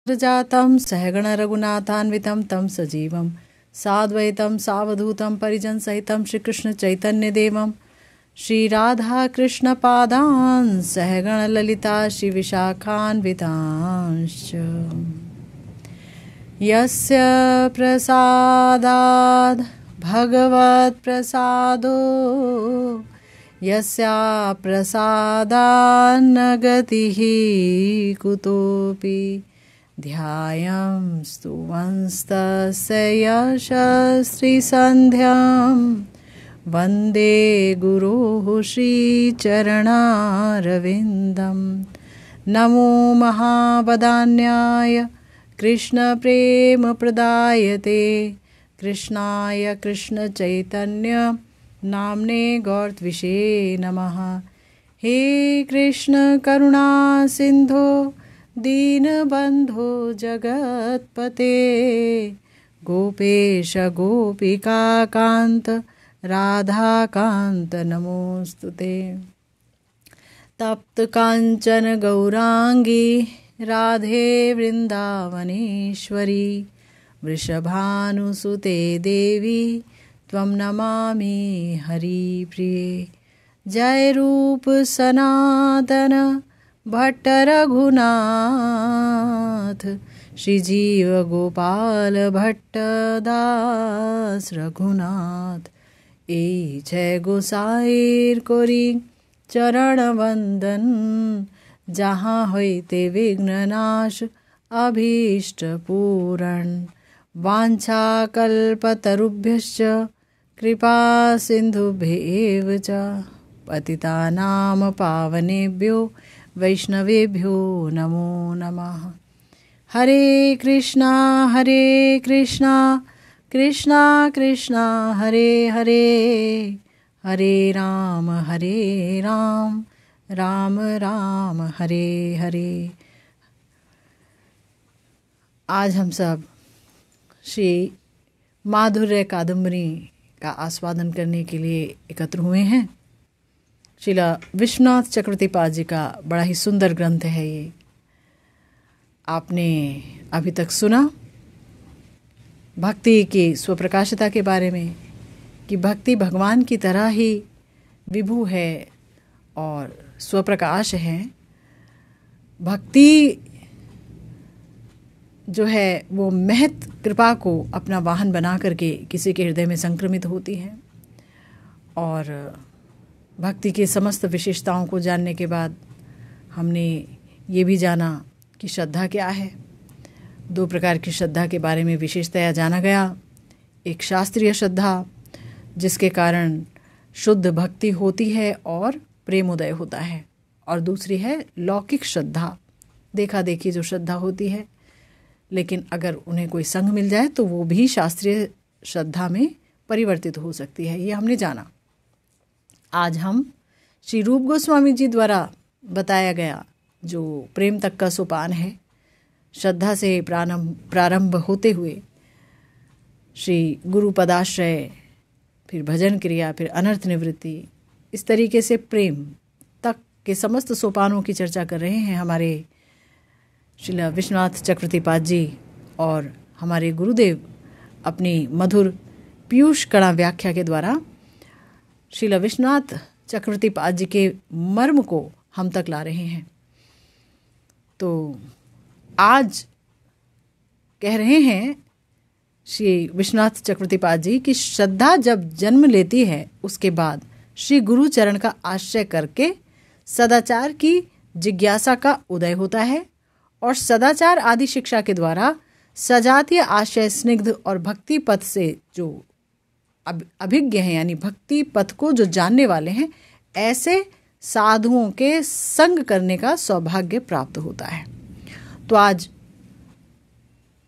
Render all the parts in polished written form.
जातं सहगण रघुनाथान्वितं तं सजीवं साद्वैतं सावधूतं परिजनसहितं श्रीकृष्ण चैतन्यदेवं श्रीराधाकृष्णपादान् सहगण ललिता श्रीविशाखान्वितांश्च यस्य प्रसादाद् भगवत्प्रसादो यस्या प्रसादान्न गतिः कुतोऽपि ध्यायं स्तुवंस्तस्य यशस्त्रिसन्ध्यां वन्दे गुरोः श्रीचरणारविन्दं नमो महावदान्याय कृष्णप्रेमप्रदायते कृष्णाय कृष्णचैतन्य नाम्ने गौरत्विषे नमः। हे कृष्ण करुणा सिन्धो दीनबन्धो जगत्पते गोपेश गोपिकान्त राधाकान्त नमोस्तुते। तप्त कांचन गौरांगी राधे वृंदावनेश्वरी वृषभानुसुते देवी त्वं नमामि हरिप्रिये। जय रूप सनातन भट्ट रघुनाथ श्रीजीव गोपाल भट्ट दास रघुनाथ ए जय गोसाईर कोरी चरण वंदन जहाँ होते विघ्ननाश अभीष्ट पूरण वाञ्छा कल्पतरुभ्यश्च कृपा सिन्धुभ्येव च पतितानां पावनेभ्यो वैष्णवेभ्यो नमो नमः। हरे कृष्णा कृष्णा कृष्णा हरे हरे हरे राम राम राम हरे हरे। आज हम सब श्री माधुर्य कादम्बरी का आस्वादन करने के लिए एकत्र हुए हैं। श्रीला विश्वनाथ चक्रवर्तीपाद जी का बड़ा ही सुंदर ग्रंथ है ये। आपने अभी तक सुना भक्ति की स्वप्रकाशिता के बारे में कि भक्ति भगवान की तरह ही विभु है और स्वप्रकाश है। भक्ति जो है वो महत कृपा को अपना वाहन बना करके किसी के हृदय में संक्रमित होती है। और भक्ति की समस्त विशेषताओं को जानने के बाद हमने ये भी जाना कि श्रद्धा क्या है। दो प्रकार की श्रद्धा के बारे में विशेषतया जाना गया। एक शास्त्रीय श्रद्धा जिसके कारण शुद्ध भक्ति होती है और प्रेमोदय होता है, और दूसरी है लौकिक श्रद्धा, देखा देखी जो श्रद्धा होती है, लेकिन अगर उन्हें कोई संग मिल जाए तो वो भी शास्त्रीय श्रद्धा में परिवर्तित हो सकती है। ये हमने जाना। आज हम श्री रूप गोस्वामी जी द्वारा बताया गया जो प्रेम तक का सोपान है, श्रद्धा से प्रारंभ होते हुए श्री गुरु पदाश्रय, फिर भजन क्रिया, फिर अनर्थ निवृत्ति, इस तरीके से प्रेम तक के समस्त सोपानों की चर्चा कर रहे हैं हमारे श्रीला विश्वनाथ चक्रवर्तीपाद जी। और हमारे गुरुदेव अपनी मधुर पीयूष कणा व्याख्या के द्वारा श्रीला विश्वनाथ चक्रवर्तीपाद जी के मर्म को हम तक ला रहे हैं। तो आज कह रहे हैं श्री विश्वनाथ चक्रवर्तीपाद जी कि श्रद्धा जब जन्म लेती है उसके बाद श्री गुरु चरण का आश्रय करके सदाचार की जिज्ञासा का उदय होता है, और सदाचार आदि शिक्षा के द्वारा सजातीय आशय स्निग्ध और भक्ति पथ से जो अभिज्ञ हैं, यानी भक्ति पथ को जो जानने वाले हैं, ऐसे साधुओं के संग करने का सौभाग्य प्राप्त होता है। तो आज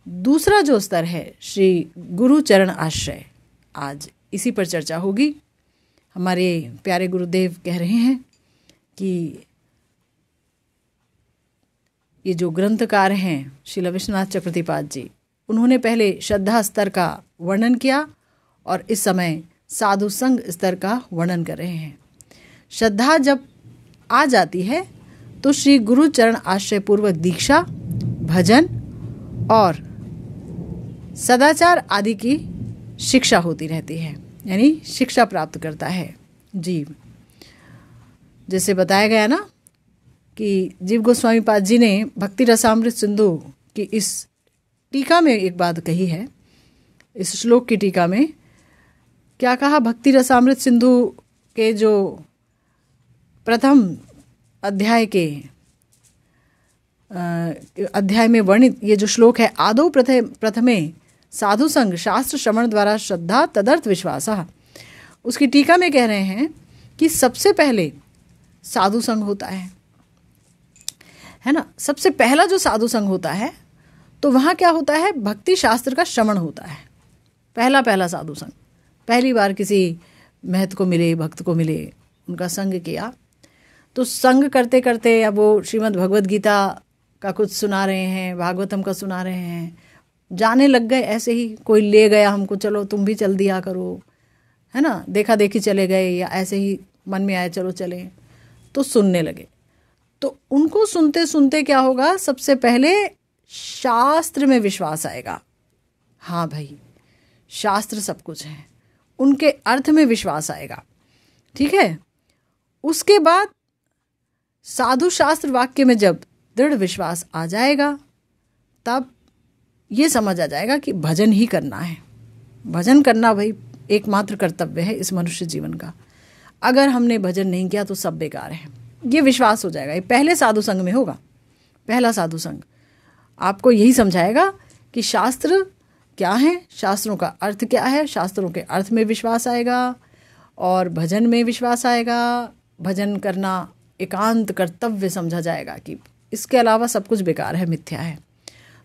दूसरा जो स्तर है श्री गुरु चरण आश्रय, आज इसी पर चर्चा होगी। हमारे प्यारे गुरुदेव कह रहे हैं कि ये जो ग्रंथकार हैं श्रील विश्वनाथ चक्रवर्तीपाद जी, उन्होंने पहले श्रद्धा स्तर का वर्णन किया और इस समय साधु संग स्तर का वर्णन कर रहे हैं। श्रद्धा जब आ जाती है तो श्री गुरु चरण आश्रय पूर्वक दीक्षा, भजन और सदाचार आदि की शिक्षा होती रहती है, यानी शिक्षा प्राप्त करता है जीव। जैसे बताया गया ना कि जीव गोस्वामी पाद जी ने भक्ति रसामृत सिंधु की इस टीका में एक बात कही है। इस श्लोक की टीका में क्या कहा? भक्ति रसामृत सिंधु के जो प्रथम अध्याय में वर्णित ये जो श्लोक है, आदौ प्रथमे साधु संग शास्त्र श्रवण द्वारा श्रद्धा तदर्थ विश्वास, उसकी टीका में कह रहे हैं कि सबसे पहले साधु संग होता है ना। सबसे पहला जो साधु संग होता है तो वहाँ क्या होता है? भक्ति शास्त्र का श्रवण होता है। पहला साधु संग, पहली बार किसी महत को मिले, भक्त को मिले, उनका संग किया, तो संग करते करते अब वो श्रीमद् भगवद गीता का कुछ सुना रहे हैं, भागवतम का सुना रहे हैं, जाने लग गए। ऐसे ही कोई ले गया हमको, चलो तुम भी चल दिया करो, है ना, देखा देखी चले गए, या ऐसे ही मन में आया चलो चले, तो सुनने लगे। तो उनको सुनते सुनते क्या होगा? सबसे पहले शास्त्र में विश्वास आएगा। हाँ भाई, शास्त्र सब कुछ है, उनके अर्थ में विश्वास आएगा, ठीक है। उसके बाद साधु शास्त्र वाक्य में जब दृढ़ विश्वास आ जाएगा, तब ये समझ आ जाएगा कि भजन ही करना है। भजन करना भाई एकमात्र कर्तव्य है इस मनुष्य जीवन का। अगर हमने भजन नहीं किया तो सब बेकार है, ये विश्वास हो जाएगा। ये पहले साधु संग में होगा। पहला साधु संग आपको यही समझाएगा कि शास्त्र क्या है, शास्त्रों का अर्थ क्या है, शास्त्रों के अर्थ में विश्वास आएगा और भजन में विश्वास आएगा। भजन करना एकांत कर्तव्य समझा जाएगा कि इसके अलावा सब कुछ बेकार है, मिथ्या है।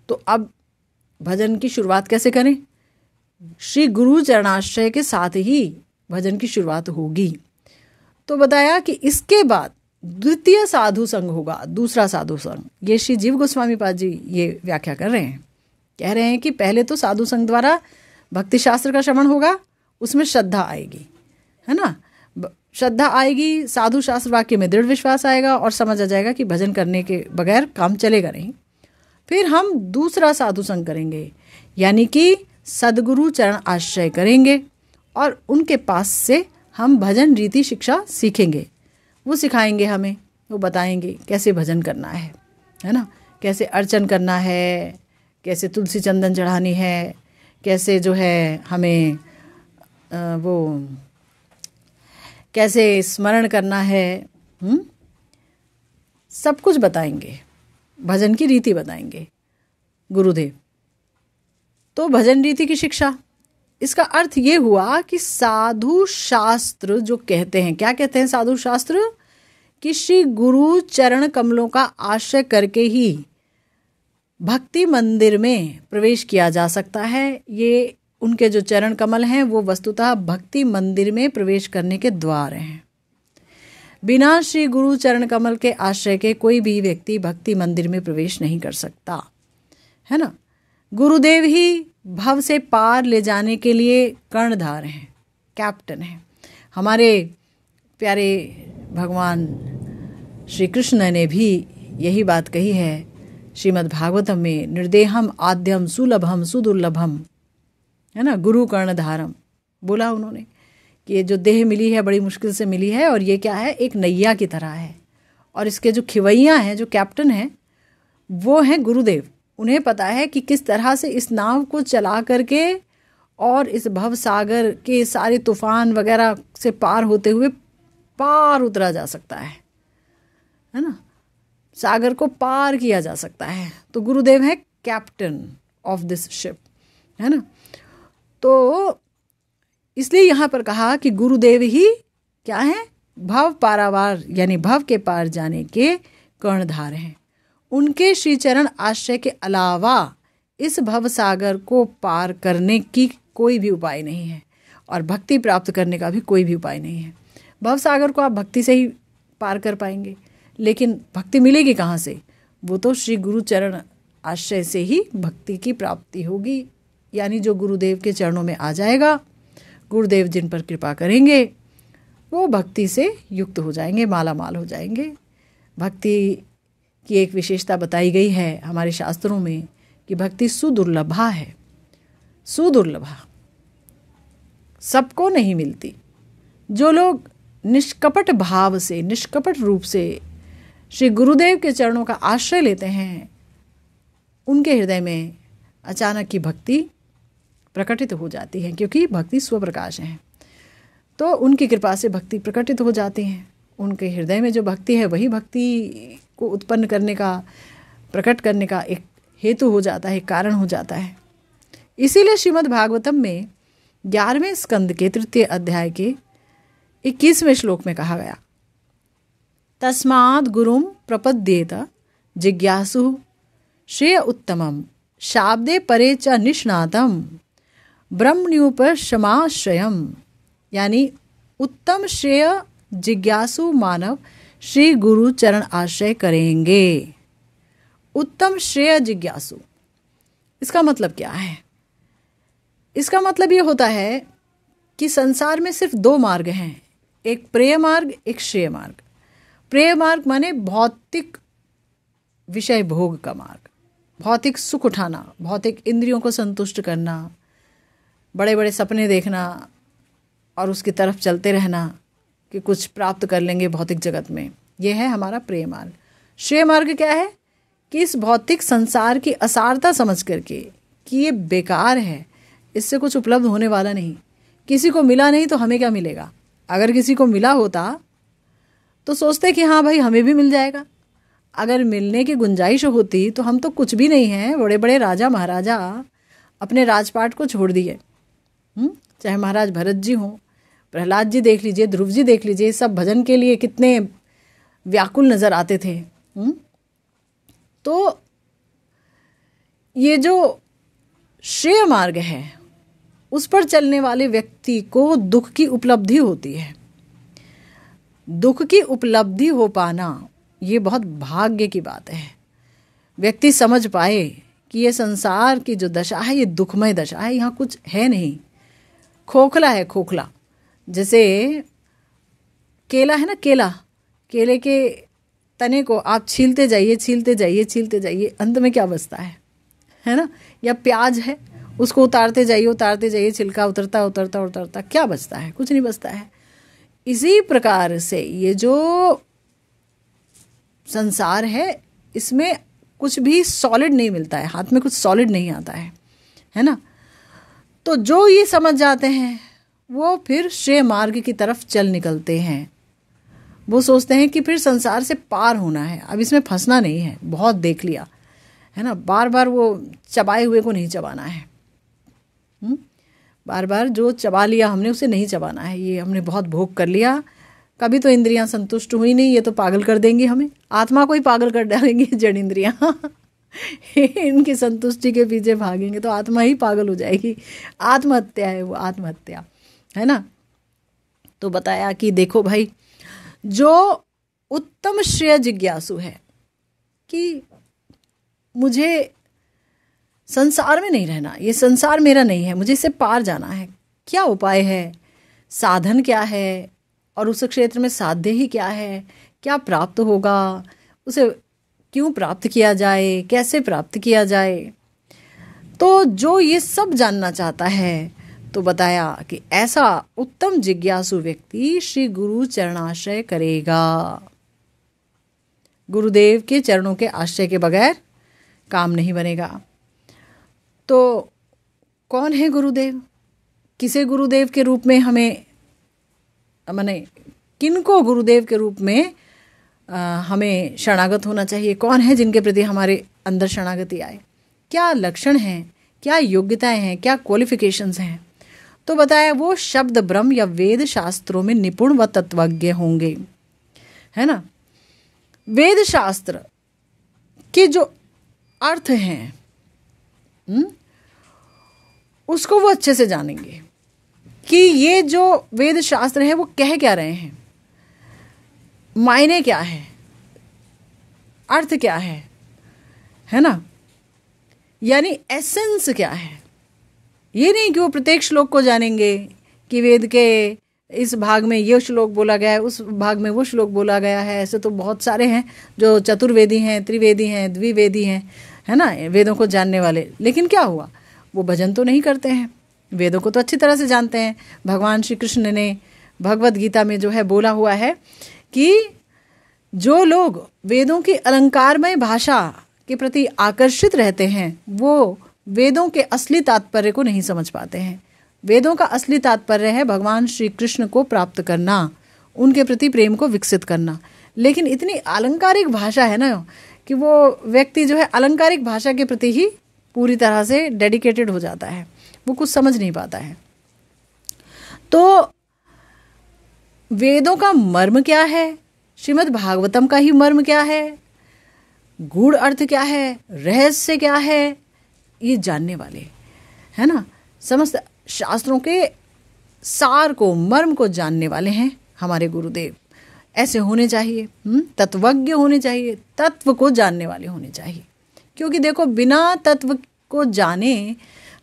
तो अब भजन की शुरुआत कैसे करें? श्री गुरु चरणाश्रय के साथ ही भजन की शुरुआत होगी। तो बताया कि इसके बाद द्वितीय साधु संग होगा, दूसरा साधु संग। ये श्री जीव गोस्वामी पाद जी ये व्याख्या कर रहे हैं, कह रहे हैं कि पहले तो साधु संग द्वारा भक्ति शास्त्र का श्रवण होगा, उसमें श्रद्धा आएगी, है ना। श्रद्धा आएगी, साधु शास्त्र वाक्य में दृढ़ विश्वास आएगा और समझ आ जाएगा कि भजन करने के बगैर काम चलेगा नहीं। फिर हम दूसरा साधु संग करेंगे, यानी कि सद्गुरु चरण आश्रय करेंगे और उनके पास से हम भजन रीति शिक्षा सीखेंगे। वो सिखाएंगे हमें, वो बताएंगे कैसे भजन करना है ना, कैसे अर्चन करना है, कैसे तुलसी चंदन चढ़ानी है, कैसे जो है हमें वो कैसे स्मरण करना है, सब कुछ बताएंगे, भजन की रीति बताएंगे गुरुदेव। तो भजन रीति की शिक्षा, इसका अर्थ ये हुआ कि साधु शास्त्र जो कहते हैं, क्या कहते हैं साधु शास्त्र? कि श्री गुरु चरण कमलों का आश्रय करके ही भक्ति मंदिर में प्रवेश किया जा सकता है। ये उनके जो चरण कमल हैं वो वस्तुतः भक्ति मंदिर में प्रवेश करने के द्वार हैं। बिना श्री गुरु चरण कमल के आश्रय के कोई भी व्यक्ति भक्ति मंदिर में प्रवेश नहीं कर सकता, है ना। गुरुदेव ही भव से पार ले जाने के लिए कर्णधार हैं, कैप्टन हैं। हमारे प्यारे भगवान श्री कृष्ण ने भी यही बात कही है श्रीमद् भागवतम में, निर्देहम आद्यम सुलभम सुदुर्लभम, है ना, गुरु कर्णधारम बोला उन्होंने कि ये जो देह मिली है बड़ी मुश्किल से मिली है और ये क्या है, एक नैया की तरह है और इसके जो खिवैया हैं, जो कैप्टन हैं, वो हैं गुरुदेव। उन्हें पता है कि किस तरह से इस नाव को चला करके और इस भव सागर के सारे तूफान वगैरह से पार होते हुए पार उतरा जा सकता है ना, सागर को पार किया जा सकता है। तो गुरुदेव है कैप्टन ऑफ दिस शिप, है ना। तो इसलिए यहाँ पर कहा कि गुरुदेव ही क्या है, भव पारावार यानी भव के पार जाने के कर्णधार हैं। उनके श्री चरण आश्रय के अलावा इस भव सागर को पार करने की कोई भी उपाय नहीं है और भक्ति प्राप्त करने का भी कोई भी उपाय नहीं है। भव सागर को आप भक्ति से ही पार कर पाएंगे, लेकिन भक्ति मिलेगी कहाँ से? वो तो श्री गुरु चरण आश्रय से ही भक्ति की प्राप्ति होगी, यानी जो गुरुदेव के चरणों में आ जाएगा, गुरुदेव जिन पर कृपा करेंगे वो भक्ति से युक्त हो जाएंगे, माला माल हो जाएंगे। भक्ति की एक विशेषता बताई गई है हमारे शास्त्रों में कि भक्ति सुदुर्लभा है, सुदुर्लभा, सबको नहीं मिलती। जो लोग निष्कपट भाव से, निष्कपट रूप से श्री गुरुदेव के चरणों का आश्रय लेते हैं, उनके हृदय में अचानक की भक्ति प्रकटित हो जाती है, क्योंकि भक्ति स्वप्रकाश है। तो उनकी कृपा से भक्ति प्रकटित हो जाती है। उनके हृदय में जो भक्ति है वही भक्ति को उत्पन्न करने का, प्रकट करने का एक हेतु हो जाता है, कारण हो जाता है। इसीलिए श्रीमद् भागवतम में 11वें स्कंद के 3 अध्याय के 21वें श्लोक में कहा गया, तस्माद् गुरुम प्रपद्येत जिज्ञासु श्रेय उत्तमम शाब्दे परे च निष्णातम ब्रह्मण्युपशमाश्रयम। यानी उत्तम श्रेय जिज्ञासु मानव श्री गुरु चरण आश्रय करेंगे। उत्तम श्रेय जिज्ञासु, इसका मतलब क्या है? इसका मतलब ये होता है कि संसार में सिर्फ 2 मार्ग हैं, एक प्रेय मार्ग, एक श्रेय मार्ग। प्रेय मार्ग माने भौतिक विषय भोग का मार्ग, भौतिक सुख उठाना, भौतिक इंद्रियों को संतुष्ट करना, बड़े बड़े सपने देखना और उसकी तरफ चलते रहना कि कुछ प्राप्त कर लेंगे भौतिक जगत में, यह है हमारा प्रेय मार्ग। श्रेय मार्ग क्या है कि इस भौतिक संसार की असारता समझ करके कि ये बेकार है, इससे कुछ उपलब्ध होने वाला नहीं, किसी को मिला नहीं तो हमें क्या मिलेगा। अगर किसी को मिला होता तो सोचते कि हाँ भाई हमें भी मिल जाएगा। अगर मिलने की गुंजाइश होती तो हम तो कुछ भी नहीं हैं, बड़े बड़े राजा महाराजा अपने राजपाट को छोड़ दिए, चाहे महाराज भरत जी हों, प्रहलाद जी देख लीजिए, ध्रुव जी देख लीजिए, सब भजन के लिए कितने व्याकुल नजर आते थे। तो ये जो श्रेय मार्ग है उस पर चलने वाले व्यक्ति को दुख की उपलब्धि होती है। दुख की उपलब्धि हो पाना ये बहुत भाग्य की बात है। व्यक्ति समझ पाए कि ये संसार की जो दशा है ये दुखमय दशा है, यहाँ कुछ है नहीं, खोखला है, खोखला। जैसे केला है ना, केले के तने को आप छीलते जाइए, छीलते जाइए, छीलते जाइए, अंत में क्या बचता है ना। या प्याज है, उसको उतारते जाइए, छिलका उतरता उतरता उतरता क्या बचता है? कुछ नहीं बचता है। इसी प्रकार से ये जो संसार है इसमें कुछ भी सॉलिड नहीं मिलता है, हाथ में कुछ सॉलिड नहीं आता है ना। तो जो ये समझ जाते हैं वो फिर श्रेय मार्ग की तरफ चल निकलते हैं। वो सोचते हैं कि फिर संसार से पार होना है, अब इसमें फंसना नहीं है, बहुत देख लिया है ना, बार बार वो चबाए हुए को नहीं चबाना है। बार बार जो चबा लिया हमने उसे नहीं चबाना है, ये हमने बहुत भोग कर लिया, कभी तो इंद्रियां संतुष्ट हुई नहीं, ये तो पागल कर देंगी हमें, आत्मा को ही पागल कर डालेंगी जड़ इंद्रियां इनकी संतुष्टि के पीछे भागेंगे तो आत्मा ही पागल हो जाएगी। आत्महत्या है वो, आत्महत्या है ना। तो बताया कि देखो भाई, जो उत्तम श्रेय जिज्ञासु है कि मुझे संसार में नहीं रहना, ये संसार मेरा नहीं है, मुझे इससे पार जाना है, क्या उपाय है, साधन क्या है, और उस क्षेत्र में साध्य ही क्या है, क्या प्राप्त होगा, उसे क्यों प्राप्त किया जाए, कैसे प्राप्त किया जाए। तो जो ये सब जानना चाहता है तो बताया कि ऐसा उत्तम जिज्ञासु व्यक्ति श्री गुरु चरणाश्रय करेगा। गुरुदेव के चरणों के आश्रय के बगैर काम नहीं बनेगा। तो कौन है गुरुदेव? किसे गुरुदेव के रूप में हमें, माने किनको गुरुदेव के रूप में हमें शरणागत होना चाहिए? कौन है जिनके प्रति हमारे अंदर शरणागति आए? क्या लक्षण हैं, क्या योग्यताएं हैं, क्या क्वालिफिकेशंस हैं? तो बताया वो शब्द ब्रह्म या वेद शास्त्रों में निपुण व तत्वज्ञ होंगे, है ना। वेद शास्त्र के जो अर्थ हैं उसको वो अच्छे से जानेंगे कि ये जो वेद शास्त्र है वो कह क्या रहे हैं, मायने क्या है, अर्थ क्या है ना, यानी एसेंस क्या है। ये नहीं कि वो प्रत्येक श्लोक को जानेंगे कि वेद के इस भाग में ये श्लोक बोला गया है, उस भाग में वो श्लोक बोला गया है। ऐसे तो बहुत सारे हैं जो चतुर्वेदी हैं, त्रिवेदी हैं, द्विवेदी हैं, है ना, वेदों को जानने वाले। लेकिन क्या हुआ, वो भजन तो नहीं करते हैं, वेदों को तो अच्छी तरह से जानते हैं। भगवान श्री कृष्ण ने भगवत गीता में जो है बोला हुआ है कि जो लोग वेदों की अलंकारमय भाषा के प्रति आकर्षित रहते हैं वो वेदों के असली तात्पर्य को नहीं समझ पाते हैं। वेदों का असली तात्पर्य है भगवान श्री कृष्ण को प्राप्त करना, उनके प्रति प्रेम को विकसित करना। लेकिन इतनी अलंकारिक भाषा है ना कि वो व्यक्ति जो है अलंकारिक भाषा के प्रति ही पूरी तरह से डेडिकेटेड हो जाता है, वो कुछ समझ नहीं पाता है। तो वेदों का मर्म क्या है, श्रीमद् भागवतम का ही मर्म क्या है, गूढ़ अर्थ क्या है, रहस्य क्या है, ये जानने वाले, है ना, समस्त शास्त्रों के सार को, मर्म को जानने वाले हैं हमारे गुरुदेव। ऐसे होने चाहिए, तत्वज्ञ होने चाहिए, तत्व को जानने वाले होने चाहिए। क्योंकि देखो, बिना तत्व को जाने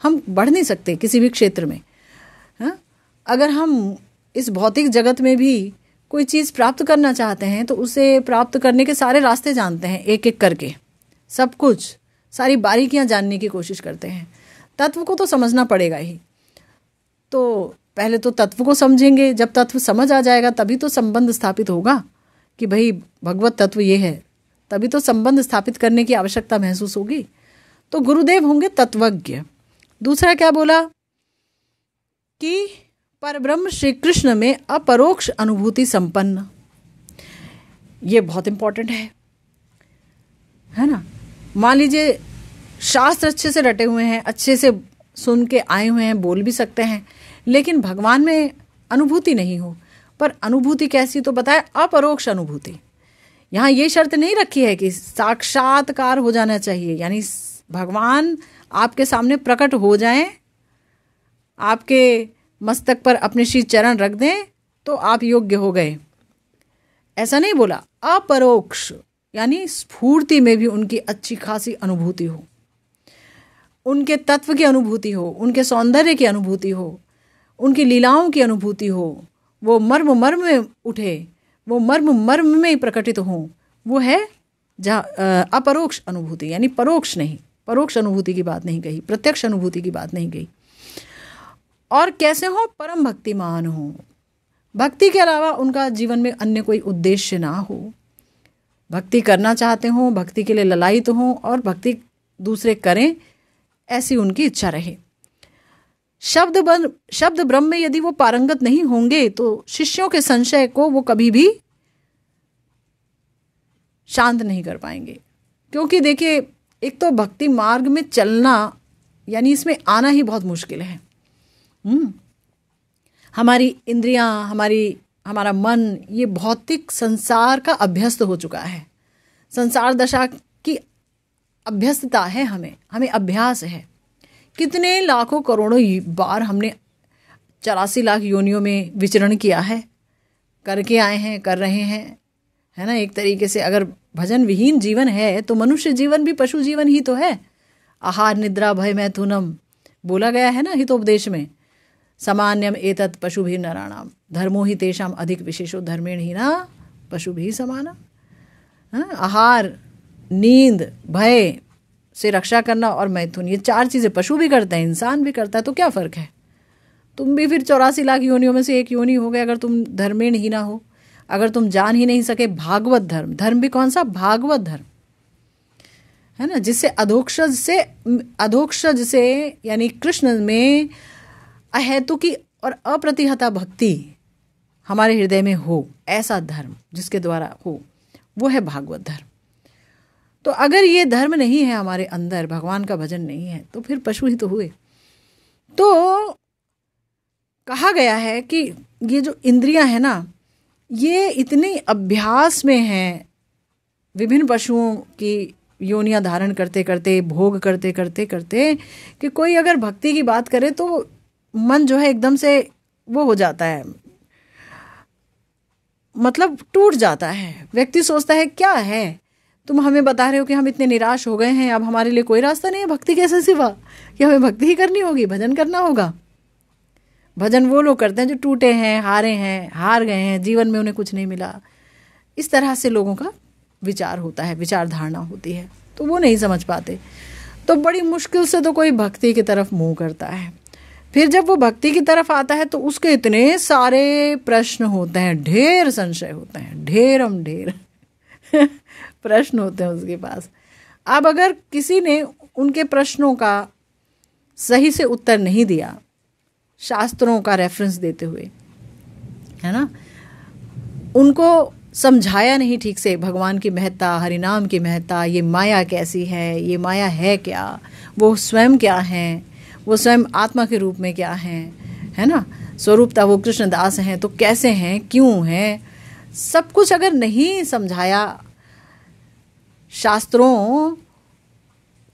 हम बढ़ नहीं सकते किसी भी क्षेत्र में। हाँ, अगर हम इस भौतिक जगत में भी कोई चीज़ प्राप्त करना चाहते हैं तो उसे प्राप्त करने के सारे रास्ते जानते हैं, एक एक करके सब कुछ, सारी बारीकियां जानने की कोशिश करते हैं। तत्व को तो समझना पड़ेगा ही। तो पहले तो तत्व को समझेंगे, जब तत्व समझ आ जाएगा तभी तो संबंध स्थापित होगा कि भाई भगवत तत्व ये है, तभी तो संबंध स्थापित करने की आवश्यकता महसूस होगी। तो गुरुदेव होंगे तत्वज्ञ। दूसरा क्या बोला कि परब्रह्म श्री कृष्ण में अपरोक्ष अनुभूति संपन्न। ये बहुत इंपॉर्टेंट है ना। मान लीजिए शास्त्र अच्छे से रटे हुए हैं, अच्छे से सुन के आए हुए हैं, बोल भी सकते हैं, लेकिन भगवान में अनुभूति नहीं हो। पर अनुभूति कैसी, तो बताए अपरोक्ष अनुभूति। यहाँ ये शर्त नहीं रखी है कि साक्षात्कार हो जाना चाहिए, यानी भगवान आपके सामने प्रकट हो जाएं, आपके मस्तक पर अपने श्री चरण रख दें तो आप योग्य हो गए, ऐसा नहीं बोला। अपरोक्ष यानी स्फूर्ति में भी उनकी अच्छी खासी अनुभूति हो, उनके तत्व की अनुभूति हो, उनके सौंदर्य की अनुभूति हो, उनकी लीलाओं की अनुभूति हो, वो मर्म मर्म में उठे, वो मर्म मर्म में ही प्रकटित हो, वो है जहाँ अपरोक्ष अनुभूति। यानी परोक्ष नहीं, परोक्ष अनुभूति की बात नहीं कही, प्रत्यक्ष अनुभूति की बात नहीं कही। और कैसे हो, परम भक्तिमान हो, भक्ति के अलावा उनका जीवन में अन्य कोई उद्देश्य ना हो, भक्ति करना चाहते हो, भक्ति के लिए ललायित हो और भक्ति दूसरे करें, ऐसी उनकी इच्छा रहे। शब्द ब्रह्म में यदि वो पारंगत नहीं होंगे तो शिष्यों के संशय को वो कभी भी शांत नहीं कर पाएंगे। क्योंकि देखिए, एक तो भक्ति मार्ग में चलना यानी इसमें आना ही बहुत मुश्किल है। हमारी इंद्रियां, हमारा मन, ये भौतिक संसार का अभ्यस्त हो चुका है, संसार दशा की अभ्यस्तता है, हमें अभ्यास है। कितने लाखों करोड़ों बार हमने 84 लाख योनियों में विचरण किया है, करके आए हैं, कर रहे हैं, है ना। एक तरीके से अगर भजन विहीन जीवन है तो मनुष्य जीवन भी पशु जीवन ही तो है। आहार निद्रा भय मैथुनम बोला गया है ना हितोपदेश में। सामान्यम एतत् पशु भी नराणाम धर्मो ही तेषाम अधिक विशेषो धर्मेण ही ना पशु भी समाना। आहार, नींद, भय से रक्षा करना और मैथुन, ये 4 चीज़ें पशु भी करते हैं, इंसान भी करता है। तो क्या फ़र्क है, तुम भी फिर 84 लाख योनियों में से एक योनि हो गए अगर तुम धर्मेण ही ना हो, अगर तुम जान ही नहीं सके भागवत धर्म। धर्म भी कौन सा, भागवत धर्म, है ना, जिससे अधोक्षज से यानी कृष्ण में अहेतुकी और अप्रतिहता भक्ति हमारे हृदय में हो, ऐसा धर्म जिसके द्वारा हो, वो है भागवत धर्म। तो अगर ये धर्म नहीं है हमारे अंदर, भगवान का भजन नहीं है, तो फिर पशु ही तो हुए। तो कहा गया है कि ये जो इंद्रियां हैं ना, ये इतने अभ्यास में हैं, विभिन्न पशुओं की योनियां धारण करते करते, भोग करते करते करते, कि कोई अगर भक्ति की बात करे तो मन जो है एकदम से वो हो जाता है, मतलब टूट जाता है। व्यक्ति सोचता है क्या है, तुम हमें बता रहे हो कि हम इतने निराश हो गए हैं, अब हमारे लिए कोई रास्ता नहीं है भक्ति कैसे सिवा, कि हमें भक्ति ही करनी होगी, भजन करना होगा। भजन वो लोग करते हैं जो टूटे हैं, हार गए हैं, जीवन में उन्हें कुछ नहीं मिला। इस तरह से लोगों का विचार होता है, विचार धारणा होती है। तो वो नहीं समझ पाते। तो बड़ी मुश्किल से तो कोई भक्ति की तरफ मुंह करता है। फिर जब वो भक्ति की तरफ आता है तो उसके इतने सारे प्रश्न होते हैं, ढेर संशय होते हैं, ढेर प्रश्न होते हैं उसके पास। अब अगर किसी ने उनके प्रश्नों का सही से उत्तर नहीं दिया, शास्त्रों का रेफरेंस देते हुए, है ना, उनको समझाया नहीं ठीक से भगवान की महत्ता, हरिनाम की महत्ता, ये माया कैसी है, ये माया है क्या, वो स्वयं क्या है, वो स्वयं आत्मा के रूप में क्या है ना, स्वरूपता वो कृष्णदास हैं तो कैसे हैं, क्यों हैं, सब कुछ अगर नहीं समझाया शास्त्रों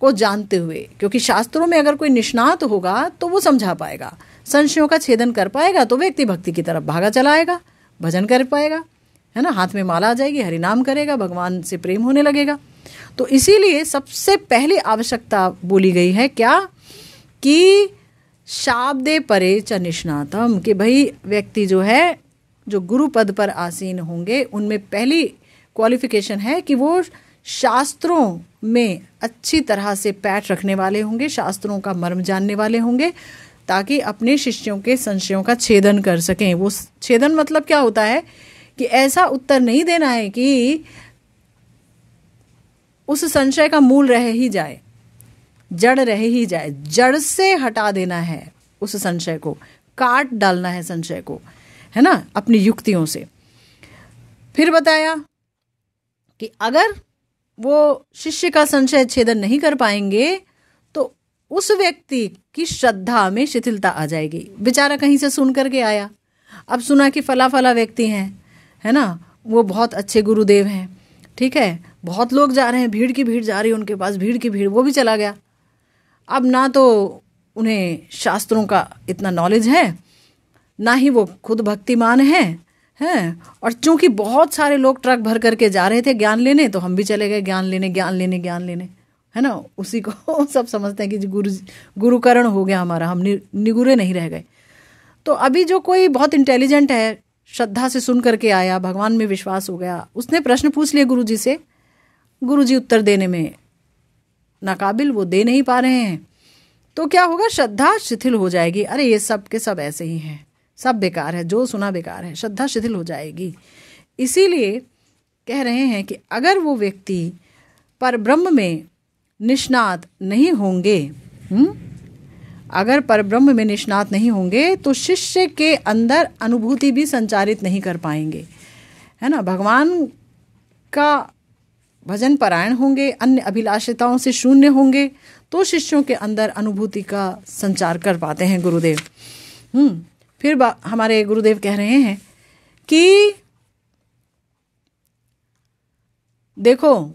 को जानते हुए, क्योंकि शास्त्रों में अगर कोई निष्णात होगा तो वो समझा पाएगा, संशयों का छेदन कर पाएगा, तो व्यक्ति भक्ति की तरफ भागा चला आएगा, भजन कर पाएगा, है ना, हाथ में माला आ जाएगी, हरिनाम करेगा, भगवान से प्रेम होने लगेगा। तो इसीलिए सबसे पहली आवश्यकता बोली गई है क्या, कि शाब्दे परे च निष्णातम, कि भाई व्यक्ति जो है, जो गुरु पद पर आसीन होंगे, उनमें पहली क्वालिफिकेशन है कि वो शास्त्रों में अच्छी तरह से पैठ रखने वाले होंगे, शास्त्रों का मर्म जानने वाले होंगे, ताकि अपने शिष्यों के संशयों का छेदन कर सकें। वो छेदन मतलब क्या होता है कि ऐसा उत्तर नहीं देना है कि उस संशय का मूल रह ही जाए, जड़ रह ही जाए, जड़ से हटा देना है उस संशय को, काट डालना है संशय को, है ना, अपनी युक्तियों से। फिर बताया कि अगर वो शिष्य का संशय छेदन नहीं कर पाएंगे तो उस व्यक्ति की श्रद्धा में शिथिलता आ जाएगी। बेचारा कहीं से सुन करके आया, अब सुना कि फला फला व्यक्ति हैं, है ना, वो बहुत अच्छे गुरुदेव हैं, ठीक है, बहुत लोग जा रहे हैं, भीड़ की भीड़ जा रही है उनके पास, भीड़ की भीड़, वो भी चला गया। अब ना तो उन्हें शास्त्रों का इतना नॉलेज है, ना ही वो खुद भक्तिमान हैं, और चूंकि बहुत सारे लोग ट्रक भर करके जा रहे थे ज्ञान लेने, तो हम भी चले गए ज्ञान लेने, है ना, उसी को सब समझते हैं कि गुरुकरण हो गया हमारा, हम निगुरे नहीं रह गए। तो अभी जो कोई बहुत इंटेलिजेंट है, श्रद्धा से सुन करके आया, भगवान में विश्वास हो गया, उसने प्रश्न पूछ लिए गुरुजी से, गुरुजी उत्तर देने में नाकाबिल, वो दे नहीं पा रहे हैं, तो क्या होगा, श्रद्धा शिथिल हो जाएगी। अरे ये सब के सब ऐसे ही हैं, सब बेकार है, जो सुना बेकार है, श्रद्धा शिथिल हो जाएगी। इसीलिए कह रहे हैं कि अगर वो व्यक्ति परब्रह्म में निष्णात नहीं होंगे, अगर परब्रह्म में निष्णात नहीं होंगे तो शिष्य के अंदर अनुभूति भी संचारित नहीं कर पाएंगे, है ना, भगवान का भजन परायण होंगे, अन्य अभिलाषिताओं से शून्य होंगे, तो शिष्यों के अंदर अनुभूति का संचार कर पाते हैं गुरुदेव। फिर हमारे गुरुदेव कह रहे हैं कि देखो,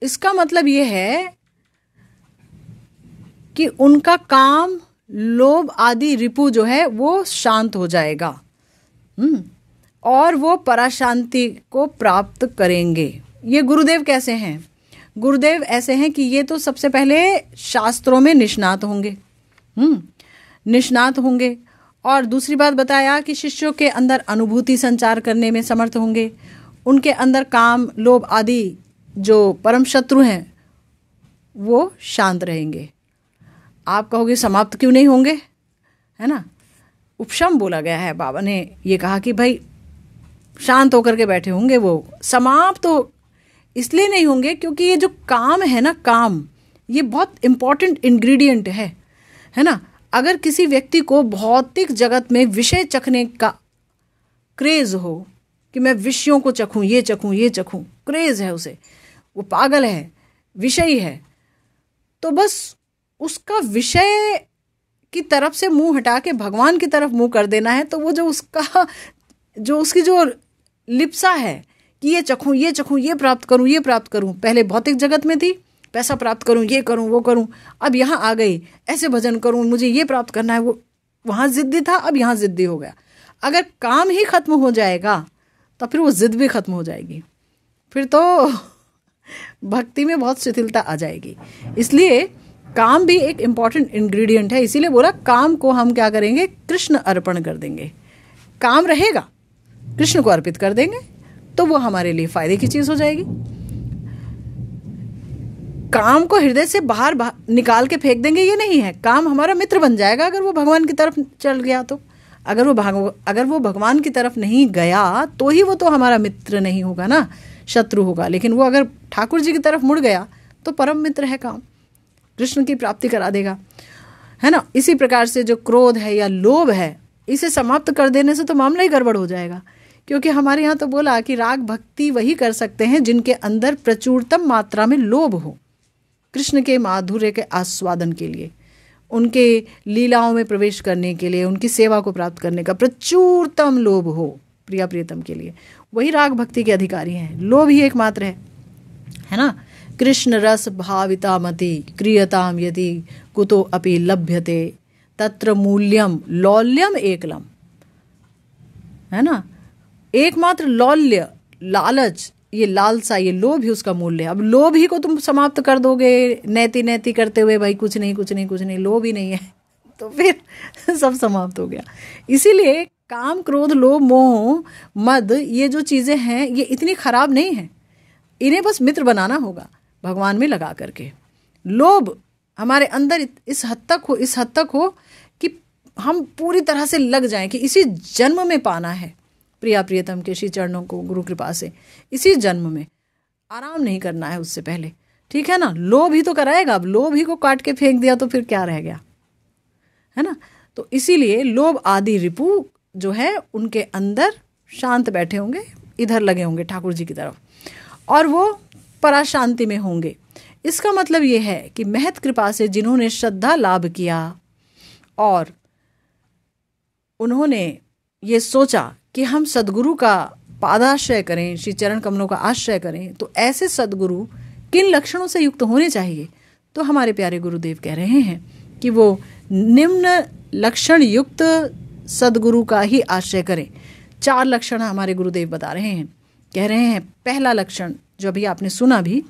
इसका मतलब ये है कि उनका काम, लोभ आदि रिपु जो है वो शांत हो जाएगा, और वो पराशांति को प्राप्त करेंगे। ये गुरुदेव कैसे हैं? गुरुदेव ऐसे हैं कि ये तो सबसे पहले शास्त्रों में निष्णात होंगे, निष्णात होंगे, और दूसरी बात बताया कि शिष्यों के अंदर अनुभूति संचार करने में समर्थ होंगे, उनके अंदर काम, लोभ आदि जो परम शत्रु हैं वो शांत रहेंगे। आप कहोगे समाप्त क्यों नहीं होंगे, है ना, उपशम बोला गया है, बाबा ने ये कहा कि भाई शांत होकर के बैठे होंगे, वो समाप्त तो इसलिए नहीं होंगे क्योंकि ये जो काम है ना, काम ये बहुत इम्पॉर्टेंट इंग्रेडिएंट है ना। अगर किसी व्यक्ति को भौतिक जगत में विषय चखने का क्रेज हो कि मैं विषयों को चखूं, ये चखूं, ये चखूं, क्रेज है उसे, वो पागल है, विषयी है, तो बस उसका विषय की तरफ से मुंह हटा के भगवान की तरफ मुंह कर देना है। तो वो जो उसकी जो लिप्सा है कि ये चखूं, ये चखूं, ये प्राप्त करूं, ये प्राप्त करूं, पहले भौतिक जगत में थी, पैसा प्राप्त करूं, ये करूं, वो करूं, अब यहाँ आ गई, ऐसे भजन करूं, मुझे ये प्राप्त करना है, वो वहाँ जिद्दी था, अब यहाँ जिद्दी हो गया। अगर काम ही खत्म हो जाएगा तो फिर वो जिद भी खत्म हो जाएगी, फिर तो भक्ति में बहुत शिथिलता आ जाएगी। इसलिए काम भी एक इम्पॉर्टेंट इंग्रेडिएंट है, इसीलिए बोला काम को हम क्या करेंगे, कृष्ण अर्पण कर देंगे। काम रहेगा, कृष्ण को अर्पित कर देंगे तो वो हमारे लिए फायदे की चीज़ हो जाएगी। काम को हृदय से बाहर निकाल के फेंक देंगे ये नहीं है। काम हमारा मित्र बन जाएगा अगर वो भगवान की तरफ चल गया तो। अगर वो भगवान की तरफ नहीं गया तो ही वो तो हमारा मित्र नहीं होगा ना, शत्रु होगा। लेकिन वो अगर ठाकुर जी की तरफ मुड़ गया तो परम मित्र है, काम कृष्ण की प्राप्ति करा देगा, है ना। इसी प्रकार से जो क्रोध है या लोभ है, इसे समाप्त कर देने से तो मामला ही गड़बड़ हो जाएगा। क्योंकि हमारे यहाँ तो बोला कि राग भक्ति वही कर सकते हैं जिनके अंदर प्रचुरतम मात्रा में लोभ हो, कृष्ण के माधुर्य के आस्वादन के लिए, उनके लीलाओं में प्रवेश करने के लिए, उनकी सेवा को प्राप्त करने का प्रचुरतम लोभ हो प्रिया प्रियतम के लिए, वही राग भक्ति के अधिकारी हैं। लोभ ही एकमात्र है ना। कृष्ण रस भाविता मति क्रियताम यदि कुतो अपि लभ्यते तत्र मूल्यम लौल्यम एकलम, है ना। एकमात्र लौल्य, लालच, ये लालसा, ये लोभ ही उसका मूल्य है। अब लोभ ही को तुम समाप्त कर दोगे नैति नैति करते हुए, भाई कुछ नहीं कुछ नहीं कुछ नहीं, लोभ ही नहीं है, तो फिर सब समाप्त हो गया। इसीलिए काम क्रोध लोभ मोह मद, ये जो चीज़ें हैं ये इतनी खराब नहीं है, इन्हें बस मित्र बनाना होगा भगवान में लगा करके। लोभ हमारे अंदर इस हद तक हो कि हम पूरी तरह से लग जाएं कि इसी जन्म में पाना है प्रिया प्रियतम के श्री चरणों को गुरु कृपा से, इसी जन्म में, आराम नहीं करना है उससे पहले, ठीक है ना। लोभ ही तो कराएगा, अब लोभ ही को काट के फेंक दिया तो फिर क्या रह गया, है ना। तो इसीलिए लोभ आदि रिपु जो है उनके अंदर शांत बैठे होंगे, इधर लगे होंगे ठाकुर जी की तरफ, और वो पराशांति में होंगे। इसका मतलब ये है कि महत कृपा से जिन्होंने श्रद्धा लाभ किया और उन्होंने ये सोचा कि हम सद्गुरु का पादाश्रय करें, श्री चरण कमलों का आश्रय करें, तो ऐसे सद्गुरु किन लक्षणों से युक्त होने चाहिए। तो हमारे प्यारे गुरुदेव कह रहे हैं कि वो निम्न लक्षण युक्त सद्गुरु का ही आश्रय करें। 4 लक्षण हमारे गुरुदेव बता रहे हैं, कह रहे हैं पहला लक्षण जो अभी आपने सुना भी,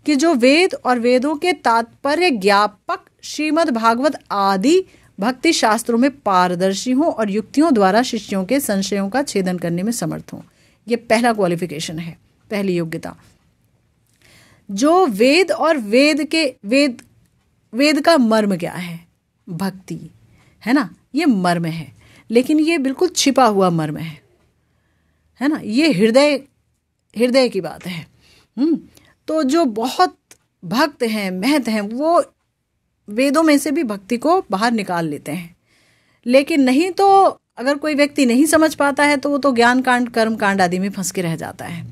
कि जो वेद और वेदों के तात्पर्य ज्ञापक श्रीमद् भागवत आदि भक्ति शास्त्रों में पारदर्शी हों और युक्तियों द्वारा शिष्यों के संशयों का छेदन करने में समर्थ हों। ये पहला क्वालिफिकेशन है, पहली योग्यता। जो वेद और वेद का मर्म क्या है, भक्ति, है ना, ये मर्म है, लेकिन ये बिल्कुल छिपा हुआ मर्म है ना। ये हृदय की बात है। तो जो बहुत भक्त हैं, महत हैं, वो वेदों में से भी भक्ति को बाहर निकाल लेते हैं। लेकिन नहीं तो अगर कोई व्यक्ति नहीं समझ पाता है तो वो तो ज्ञान कांड कर्म कांड आदि में फंस के रह जाता है,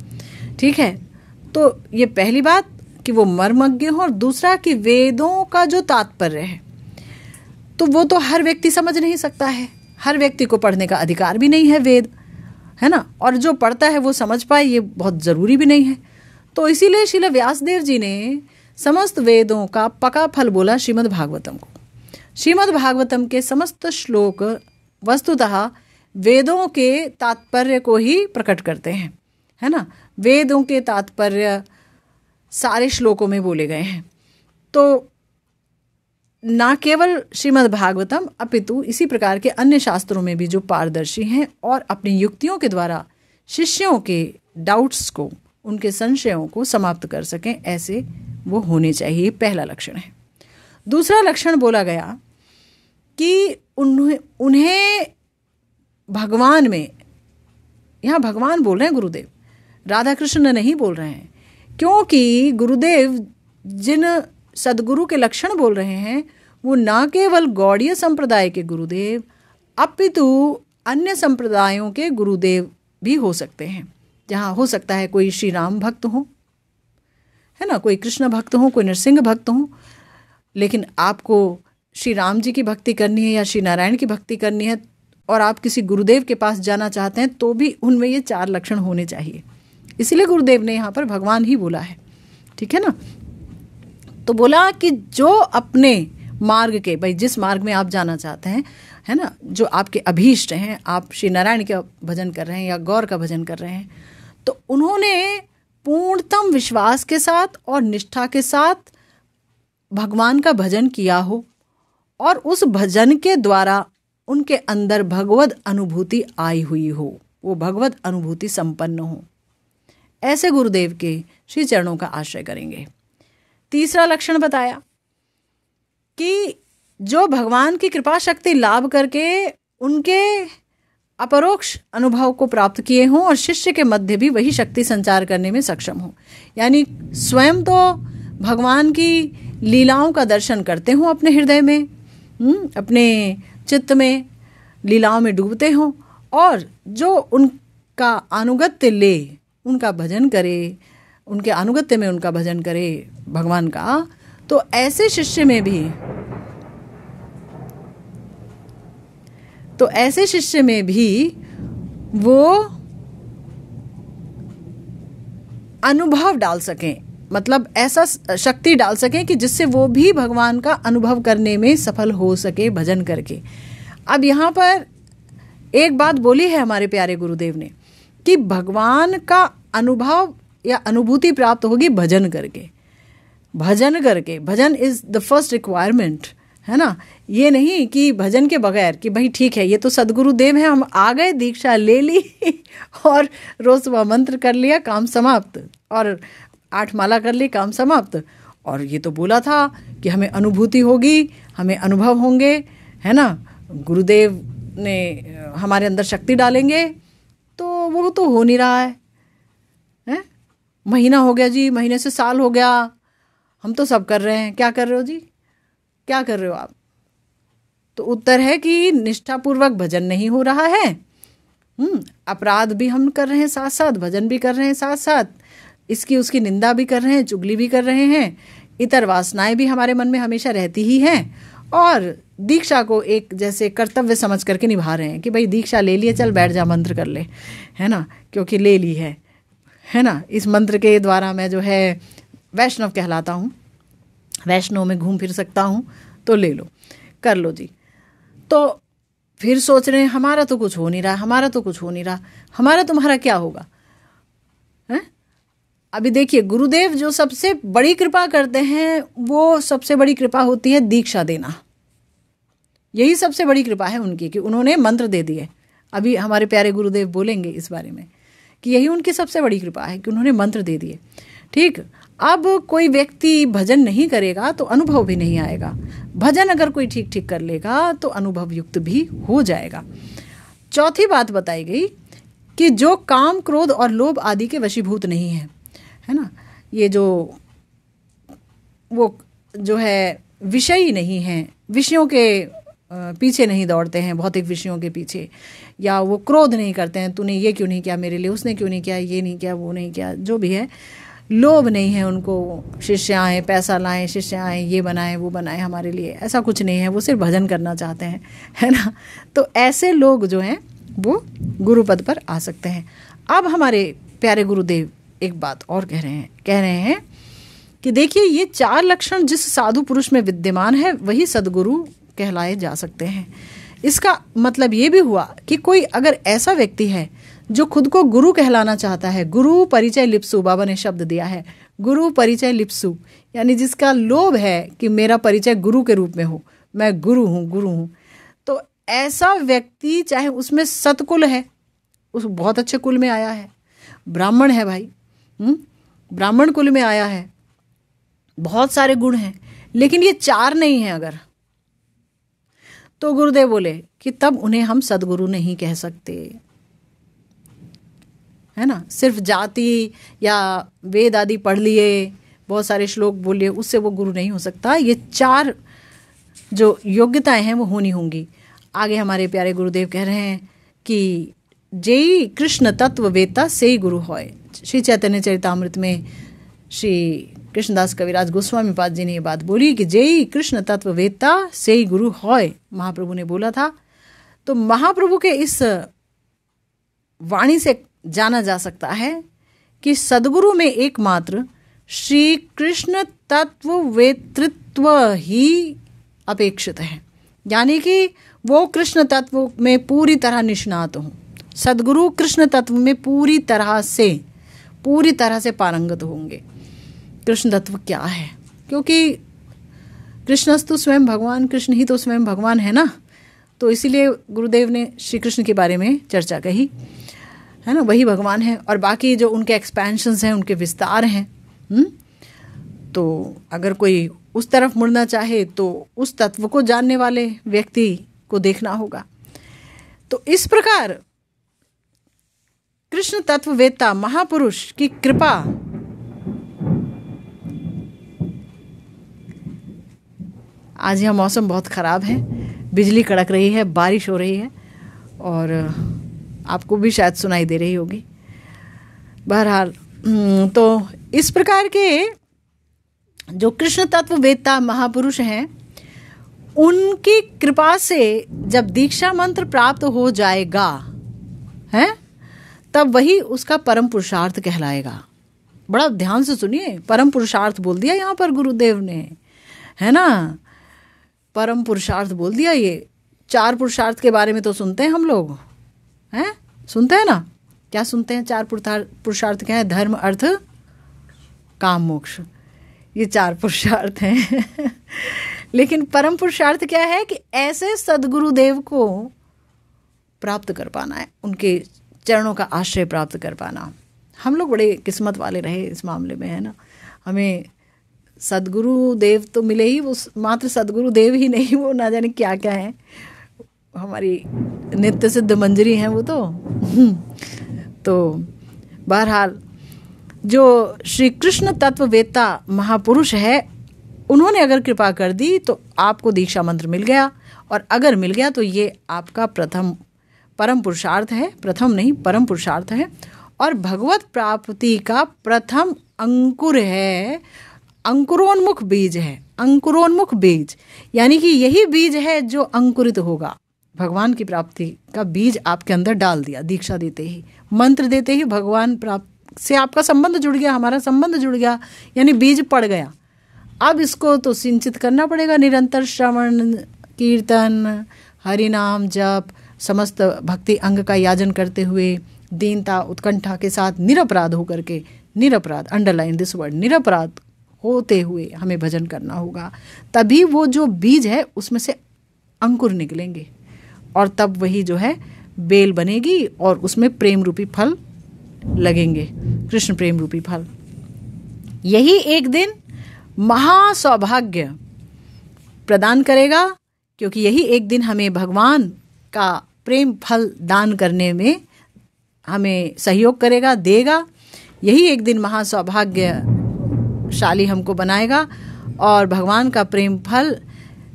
ठीक है। तो ये पहली बात कि वो मर्मज्ञ हो, और दूसरा कि वेदों का जो तात्पर्य है तो वो तो हर व्यक्ति समझ नहीं सकता है, हर व्यक्ति को पढ़ने का अधिकार भी नहीं है वेद, है ना। और जो पढ़ता है वो समझ पाए ये बहुत ज़रूरी भी नहीं है। तो इसीलिए श्रील व्यासदेव जी ने समस्त वेदों का पका फल बोला श्रीमद् भागवतम को। श्रीमद् भागवतम के समस्त श्लोक वस्तुतः वेदों के तात्पर्य को ही प्रकट करते हैं, है ना। वेदों के तात्पर्य सारे श्लोकों में बोले गए हैं। तो ना केवल श्रीमद् भागवतम अपितु इसी प्रकार के अन्य शास्त्रों में भी जो पारदर्शी हैं और अपनी युक्तियों के द्वारा शिष्यों के डाउट्स को, उनके संशयों को समाप्त कर सकें, ऐसे वो होने चाहिए। पहला लक्षण है। दूसरा लक्षण बोला गया कि उन्हें भगवान में, यहाँ भगवान बोल रहे हैं गुरुदेव, राधा कृष्ण नहीं बोल रहे हैं, क्योंकि गुरुदेव जिन सदगुरु के लक्षण बोल रहे हैं वो ना केवल गौड़ीय संप्रदाय के गुरुदेव अपितु अन्य संप्रदायों के गुरुदेव भी हो सकते हैं। जहाँ हो सकता है कोई श्री राम भक्त हो, है ना, कोई कृष्ण भक्त हो, कोई नरसिंह भक्त हो, लेकिन आपको श्री राम जी की भक्ति करनी है या श्री नारायण की भक्ति करनी है और आप किसी गुरुदेव के पास जाना चाहते हैं तो भी उनमें ये 4 लक्षण होने चाहिए। इसीलिए गुरुदेव ने यहाँ पर भगवान ही बोला है, ठीक है ना। तो बोला कि जो अपने मार्ग के, भाई जिस मार्ग में आप जाना चाहते हैं, है ना, जो आपके अभीष्ट हैं, आप श्री नारायण का भजन कर रहे हैं या गौर का भजन कर रहे हैं, तो उन्होंने पूर्णतम विश्वास के साथ और निष्ठा के साथ भगवान का भजन किया हो और उस भजन के द्वारा उनके अंदर भगवद अनुभूति आई हुई हो, वो भगवद अनुभूति संपन्न हो, ऐसे गुरुदेव के श्री चरणों का आश्रय करेंगे। तीसरा लक्षण बताया कि जो भगवान की कृपा शक्ति लाभ करके उनके अपरोक्ष अनुभव को प्राप्त किए हों और शिष्य के मध्य भी वही शक्ति संचार करने में सक्षम हो, यानी स्वयं तो भगवान की लीलाओं का दर्शन करते हों अपने हृदय में, अपने चित्त में लीलाओं में डूबते हों, और जो उनका अनुगत्य ले, उनका भजन करे, उनके अनुगत्य में उनका भजन करे भगवान का, तो ऐसे शिष्य में भी वो अनुभव डाल सकें, मतलब ऐसा शक्ति डाल सकें कि जिससे वो भी भगवान का अनुभव करने में सफल हो सके भजन करके। अब यहाँ पर एक बात बोली है हमारे प्यारे गुरुदेव ने कि भगवान का अनुभव या अनुभूति प्राप्त होगी भजन करके। भजन इज द फर्स्ट रिक्वायरमेंट, है ना। ये नहीं कि भजन के बगैर कि भाई ठीक है ये तो सदगुरुदेव हैं, हम आ गए, दीक्षा ले ली और रोज सुबह मंत्र कर लिया, काम समाप्त, और 8 माला कर ली, काम समाप्त, और ये तो बोला था कि हमें अनुभूति होगी, हमें अनुभव होंगे, है ना, गुरुदेव ने हमारे अंदर शक्ति डालेंगे, तो वो तो हो नहीं रहा है। महीना हो गया जी, महीने से साल हो गया, हम तो सब कर रहे हैं, क्या कर रहे हो जी, क्या कर रहे हो आप? तो उत्तर है कि निष्ठापूर्वक भजन नहीं हो रहा है। अपराध भी हम कर रहे हैं साथ साथ, भजन भी कर रहे हैं साथ साथ, इसकी उसकी निंदा भी कर रहे हैं, चुगली भी कर रहे हैं, इतर वासनाएं भी हमारे मन में हमेशा रहती ही हैं, और दीक्षा को एक जैसे कर्तव्य समझ करके निभा रहे हैं कि भाई दीक्षा ले लिए, चल बैठ जा मंत्र कर ले, है ना, क्योंकि ले ली है ना, इस मंत्र के द्वारा मैं जो है वैष्णव कहलाता हूँ, वैष्णव में घूम फिर सकता हूँ, तो ले लो, कर लो जी। तो फिर सोच रहे हैं हमारा तो कुछ हो नहीं रहा, हमारा तुम्हारा क्या होगा, हैं? अभी देखिए गुरुदेव जो सबसे बड़ी कृपा करते हैं, वो सबसे बड़ी कृपा होती है दीक्षा देना। यही सबसे बड़ी कृपा है उनकी कि उन्होंने मंत्र दे दिए। अभी हमारे प्यारे गुरुदेव बोलेंगे इस बारे में कि यही उनकी सबसे बड़ी कृपा है कि उन्होंने मंत्र दे दिए। ठीक, अब कोई व्यक्ति भजन नहीं करेगा तो अनुभव भी नहीं आएगा, भजन अगर कोई ठीक ठीक कर लेगा तो अनुभव युक्त भी हो जाएगा। चौथी बात बताई गई कि जो काम, क्रोध और लोभ आदि के वशीभूत नहीं है ना, ये वो जो है विषयी नहीं है, विषयों के पीछे नहीं दौड़ते हैं, भौतिक विषयों के पीछे, या वो क्रोध नहीं करते हैं, तूने ये क्यों नहीं किया मेरे लिए, उसने क्यों नहीं किया, ये नहीं किया, वो नहीं किया, जो भी है। लोभ नहीं है उनको, शिष्य आए, पैसा लाएं, शिष्य आए, ये बनाए वो बनाए हमारे लिए, ऐसा कुछ नहीं है, वो सिर्फ भजन करना चाहते हैं, है ना। तो ऐसे लोग जो हैं वो गुरुपद पर आ सकते हैं। अब हमारे प्यारे गुरुदेव एक बात और कह रहे हैं कि देखिए ये 4 लक्षण जिस साधु पुरुष में विद्यमान है वही सदगुरु कहलाए जा सकते हैं। इसका मतलब ये भी हुआ कि कोई अगर ऐसा व्यक्ति है जो खुद को गुरु कहलाना चाहता है, गुरु परिचय लिप्सु, बाबा ने शब्द दिया है, गुरु परिचय लिप्सु, यानी जिसका लोभ है कि मेरा परिचय गुरु के रूप में हो, मैं गुरु हूँ, तो ऐसा व्यक्ति चाहे उसमें सतकुल है, उस बहुत अच्छे कुल में आया है, ब्राह्मण है भाई, ब्राह्मण कुल में आया है, बहुत सारे गुण हैं, लेकिन ये 4 नहीं है अगर, तो गुरुदेव बोले कि तब उन्हें हम सदगुरु नहीं कह सकते, है ना। सिर्फ जाति या वेद आदि पढ़ लिए, बहुत सारे श्लोक बोल लिए, उससे वो गुरु नहीं हो सकता। ये 4 जो योग्यताएं हैं वो होनी होंगी। आगे हमारे प्यारे गुरुदेव कह रहे हैं कि जेई कृष्ण तत्व वेता से ही गुरु होय। श्री चैतन्य चरितामृत में श्री कृष्णदास कविराज गोस्वामी पाद जी ने ये बात बोली कि जेई कृष्ण तत्व वेता से ही गुरु होय, महाप्रभु ने बोला था। तो महाप्रभु के इस वाणी से जाना जा सकता है कि सदगुरु में एकमात्र श्री कृष्ण तत्व वेतृत्व ही अपेक्षित है, यानी कि वो कृष्ण तत्व में पूरी तरह निष्णात हों। सदगुरु कृष्ण तत्व में पूरी तरह से पारंगत होंगे। कृष्ण तत्व क्या है, क्योंकि कृष्णस्तु स्वयं भगवान, कृष्ण ही तो स्वयं भगवान है ना, तो इसीलिए गुरुदेव ने श्री कृष्ण के बारे में चर्चा कही, है ना, वही भगवान है। और बाकी जो उनके एक्सपेंशंस हैं, उनके विस्तार हैं, तो अगर कोई उस तरफ मुड़ना चाहे तो उस तत्व को जानने वाले व्यक्ति को देखना होगा। तो इस प्रकार कृष्ण तत्ववेत्ता महापुरुष की कृपा आज यह मौसम बहुत ख़राब है, बिजली कड़क रही है, बारिश हो रही है और आपको भी शायद सुनाई दे रही होगी। बहरहाल तो इस प्रकार के जो कृष्ण तत्ववेत्ता महापुरुष हैं, उनकी कृपा से जब दीक्षा मंत्र प्राप्त हो जाएगा है, तब वही उसका परम पुरुषार्थ कहलाएगा। बड़ा ध्यान से सुनिए, परम पुरुषार्थ बोल दिया यहाँ पर गुरुदेव ने, है ना, परम पुरुषार्थ बोल दिया। ये 4 पुरुषार्थ के बारे में तो सुनते हैं हम लोग, हैं, सुनते हैं ना, क्या सुनते हैं? 4 पुरुषार्थ क्या है? धर्म, अर्थ, काम, मोक्ष, ये 4 पुरुषार्थ हैं। लेकिन परम पुरुषार्थ क्या है कि ऐसे सद्गुरुदेव को प्राप्त कर पाना है, उनके चरणों का आश्रय प्राप्त कर पाना। हम लोग बड़े किस्मत वाले रहे इस मामले में, है ना। हमें सद्गुरुदेव तो मिले ही, वो मात्र सद्गुरुदेव ही नहीं, वो ना जाने क्या क्या है, हमारी नित्य सिद्ध मंजरी हैं वो तो बहरहाल जो श्री कृष्ण तत्ववेत्ता महापुरुष है, उन्होंने अगर कृपा कर दी तो आपको दीक्षा मंत्र मिल गया, और अगर मिल गया तो ये आपका परम पुरुषार्थ है, प्रथम नहीं परम पुरुषार्थ है, और भगवत प्राप्ति का प्रथम अंकुर है, अंकुरोन्मुख बीज है, अंकुरोन्मुख बीज, यानी कि यही बीज है जो अंकुरित होगा। भगवान की प्राप्ति का बीज आपके अंदर डाल दिया, दीक्षा देते ही, मंत्र देते ही भगवान प्राप्त से आपका संबंध जुड़ गया, हमारा संबंध जुड़ गया, यानी बीज पड़ गया। अब इसको तो सिंचित करना पड़ेगा, निरंतर श्रवण कीर्तन, हरि नाम जप, समस्त भक्ति अंग का याजन करते हुए, दीनता उत्कंठा के साथ निरपराध होकर के, निरपराध, अंडरलाइन दिस वर्ड, निरपराध होते हुए हमें भजन करना होगा। तभी वो जो बीज है उसमें से अंकुर निकलेंगे, और तब वही जो है बेल बनेगी, और उसमें प्रेम रूपी फल लगेंगे, कृष्ण प्रेम रूपी फल। यही एक दिन महासौभाग्य प्रदान करेगा, क्योंकि यही एक दिन हमें भगवान का प्रेम फल दान करने में हमें सहयोग करेगा, देगा। यही एक दिन महासौभाग्यशाली हमको बनाएगा, और भगवान का प्रेम फल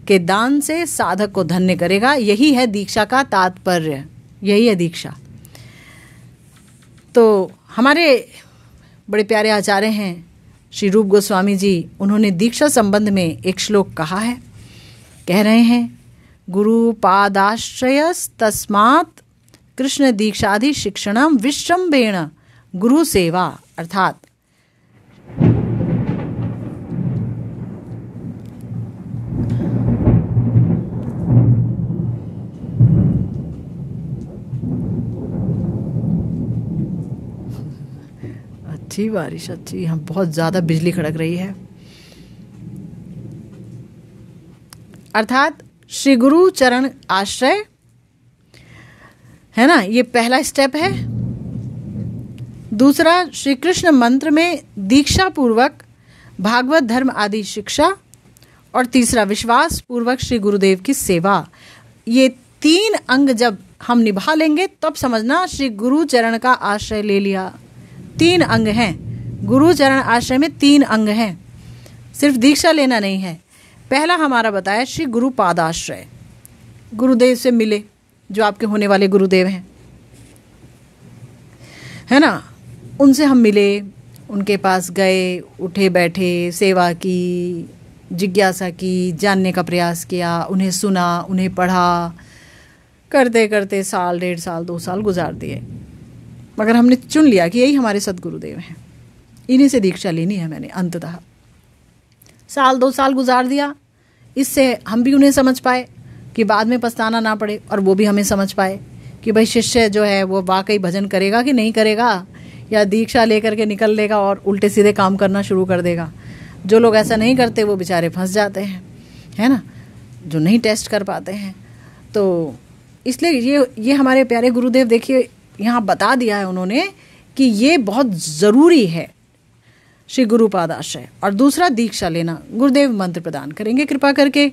के दान से साधक को धन्य करेगा। यही है दीक्षा का तात्पर्य, यही है दीक्षा। तो हमारे बड़े प्यारे आचार्य हैं श्री रूप गोस्वामी जी, उन्होंने दीक्षा संबंध में एक श्लोक कहा है, कह रहे हैं, गुरु पादाश्रयस तस्मात् कृष्ण दीक्षादि शिक्षणम विश्रम्भेण गुरु सेवा, अर्थात अच्छी बारिश, अच्छी, यहाँ बहुत ज़्यादा बिजली कड़क रही है। अर्थात श्री गुरु चरण आश्रय है ना, ये पहला स्टेप है। दूसरा, श्री कृष्ण मंत्र में दीक्षा पूर्वक भागवत धर्म आदि शिक्षा, और तीसरा विश्वास पूर्वक श्री गुरुदेव की सेवा। ये 3 अंग जब हम निभा लेंगे तब समझना श्री गुरु चरण का आश्रय ले लिया। 3 अंग हैं, गुरु चरण आश्रय में 3 अंग हैं, सिर्फ दीक्षा लेना नहीं है। पहला हमारा बताया श्री गुरु पादाश्रय, गुरुदेव से मिले, जो आपके होने वाले गुरुदेव हैं, है ना, उनसे हम मिले, उनके पास गए, उठे बैठे, सेवा की, जिज्ञासा की, जानने का प्रयास किया, उन्हें सुना, उन्हें पढ़ा, करते करते साल, 1.5 साल, 2 साल गुजार दिए। मगर हमने चुन लिया कि यही हमारे सद्गुरुदेव हैं, इन्हीं से दीक्षा लेनी है मैंने। अंततः साल 2 साल गुजार दिया, इससे हम भी उन्हें समझ पाए कि बाद में पछताना ना पड़े, और वो भी हमें समझ पाए कि भाई शिष्य जो है वो वाकई भजन करेगा कि नहीं करेगा, या दीक्षा लेकर के निकल लेगा और उल्टे सीधे काम करना शुरू कर देगा। जो लोग ऐसा नहीं करते वो बेचारे फंस जाते हैं, है ना, जो नहीं टेस्ट कर पाते हैं। तो इसलिए ये हमारे प्यारे गुरुदेव, देखिए यहाँ बता दिया है उन्होंने कि ये बहुत ज़रूरी है। श्री गुरुपाद आश्रय, और दूसरा दीक्षा लेना, गुरुदेव मंत्र प्रदान करेंगे कृपा करके।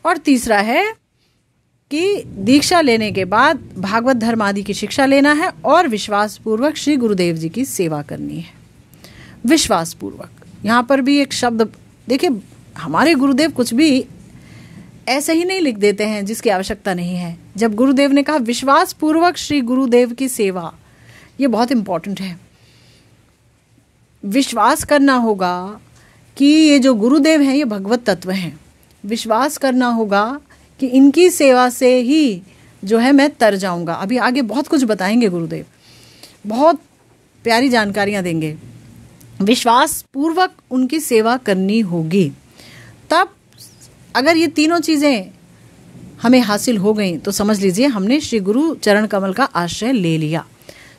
और तीसरा है कि दीक्षा लेने के बाद भागवत धर्म आदि की शिक्षा लेना है और विश्वास पूर्वक श्री गुरुदेव जी की सेवा करनी है। विश्वास पूर्वक, यहाँ पर भी एक शब्द देखिए, हमारे गुरुदेव कुछ भी ऐसे ही नहीं लिख देते हैं जिसकी आवश्यकता नहीं है। जब गुरुदेव ने कहा विश्वास पूर्वक श्री गुरुदेव की सेवा, ये बहुत इंपॉर्टेंट है। विश्वास करना होगा कि ये जो गुरुदेव हैं ये भगवत तत्व हैं। विश्वास करना होगा कि इनकी सेवा से ही जो है मैं तर जाऊंगा। अभी आगे बहुत कुछ बताएंगे गुरुदेव, बहुत प्यारी जानकारियां देंगे। विश्वास पूर्वक उनकी सेवा करनी होगी। तब अगर ये तीनों चीज़ें हमें हासिल हो गई तो समझ लीजिए हमने श्री गुरु चरण कमल का आश्रय ले लिया।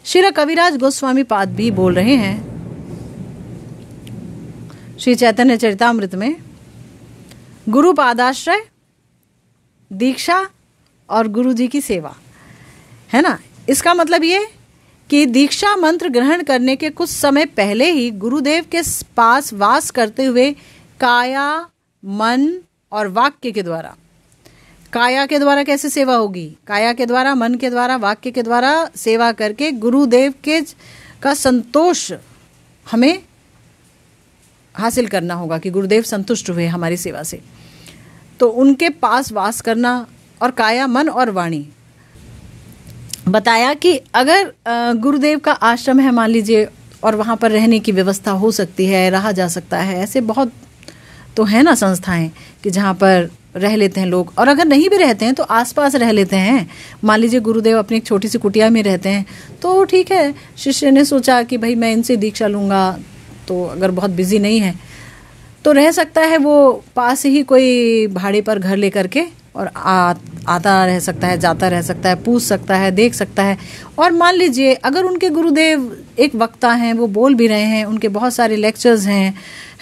श्री कविराज गोस्वामी पाद भी बोल रहे हैं श्री चैतन्य चरितामृत में, गुरु पादाश्रय, दीक्षा और गुरु जी की सेवा, है ना। इसका मतलब ये कि दीक्षा मंत्र ग्रहण करने के कुछ समय पहले ही गुरुदेव के पास वास करते हुए काया, मन और वाक्य के द्वारा, काया के द्वारा कैसे सेवा होगी, काया के द्वारा, मन के द्वारा, वाक्य के द्वारा सेवा करके गुरुदेव के का संतोष हमें हासिल करना होगा कि गुरुदेव संतुष्ट हुए हमारी सेवा से। तो उनके पास वास करना, और काया, मन और वाणी बताया कि अगर गुरुदेव का आश्रम है मान लीजिए और वहाँ पर रहने की व्यवस्था हो सकती है, रहा जा सकता है, ऐसे बहुत तो है ना संस्थाएं कि जहाँ पर रह लेते हैं लोग। और अगर नहीं भी रहते हैं तो आसपास रह लेते हैं। मान लीजिए गुरुदेव अपनी एक छोटी सी कुटिया में रहते हैं तो ठीक है, शिष्य ने सोचा कि भाई मैं इनसे दीक्षा लूँगा, तो अगर बहुत बिजी नहीं है तो रह सकता है वो पास ही कोई भाड़े पर घर लेकर के, और आता रह सकता है, जाता रह सकता है, पूछ सकता है, देख सकता है। और मान लीजिए अगर उनके गुरुदेव एक वक्ता हैं, वो बोल भी रहे हैं, उनके बहुत सारे लेक्चर्स हैं,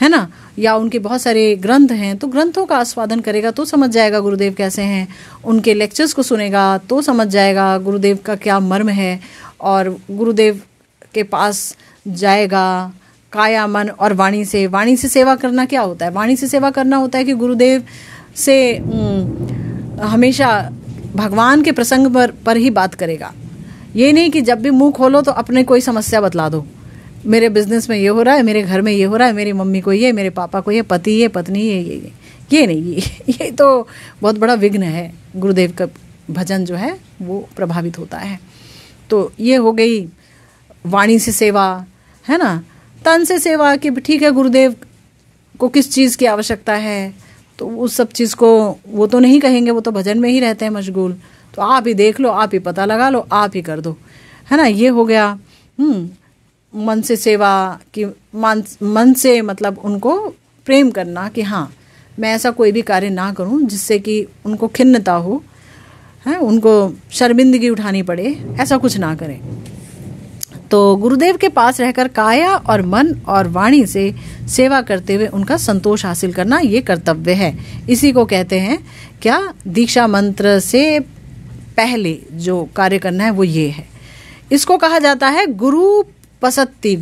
है ना, या उनके बहुत सारे ग्रंथ हैं, तो ग्रंथों का आस्वादन करेगा तो समझ जाएगा गुरुदेव कैसे हैं। उनके लेक्चर्स को सुनेगा तो समझ जाएगा गुरुदेव का क्या मर्म है, और गुरुदेव के पास जाएगा। काया, मन और वाणी से, वाणी से सेवा करना क्या होता है? वाणी से सेवा करना होता है कि गुरुदेव से हमेशा भगवान के प्रसंग पर ही बात करेगा। ये नहीं कि जब भी मुंह खोलो तो अपने कोई समस्या बतला दो, मेरे बिजनेस में ये हो रहा है, मेरे घर में ये हो रहा है, मेरी मम्मी को ये, मेरे पापा को ये, पति ये, पत्नी ये नहीं, ये तो बहुत बड़ा विघ्न है। गुरुदेव का भजन जो है वो प्रभावित होता है। तो ये हो गई वाणी से सेवा, है ना। तन से सेवा कि ठीक है गुरुदेव को किस चीज़ की आवश्यकता है, तो उस सब चीज़ को वो तो नहीं कहेंगे, वो तो भजन में ही रहते हैं मशगूल, तो आप ही देख लो, आप ही पता लगा लो, आप ही कर दो, है ना। ये हो गया। मन से सेवा कि मन से मतलब उनको प्रेम करना कि हाँ मैं ऐसा कोई भी कार्य ना करूं जिससे कि उनको खिन्नता हो, है, उनको शर्मिंदगी उठानी पड़े, ऐसा कुछ ना करें। तो गुरुदेव के पास रहकर काया और मन और वाणी से सेवा करते हुए उनका संतोष हासिल करना ये कर्तव्य है। इसी को कहते हैं क्या, दीक्षा मंत्र से पहले जो कार्य करना है वो ये है। इसको कहा जाता है गुरुपसत्ति।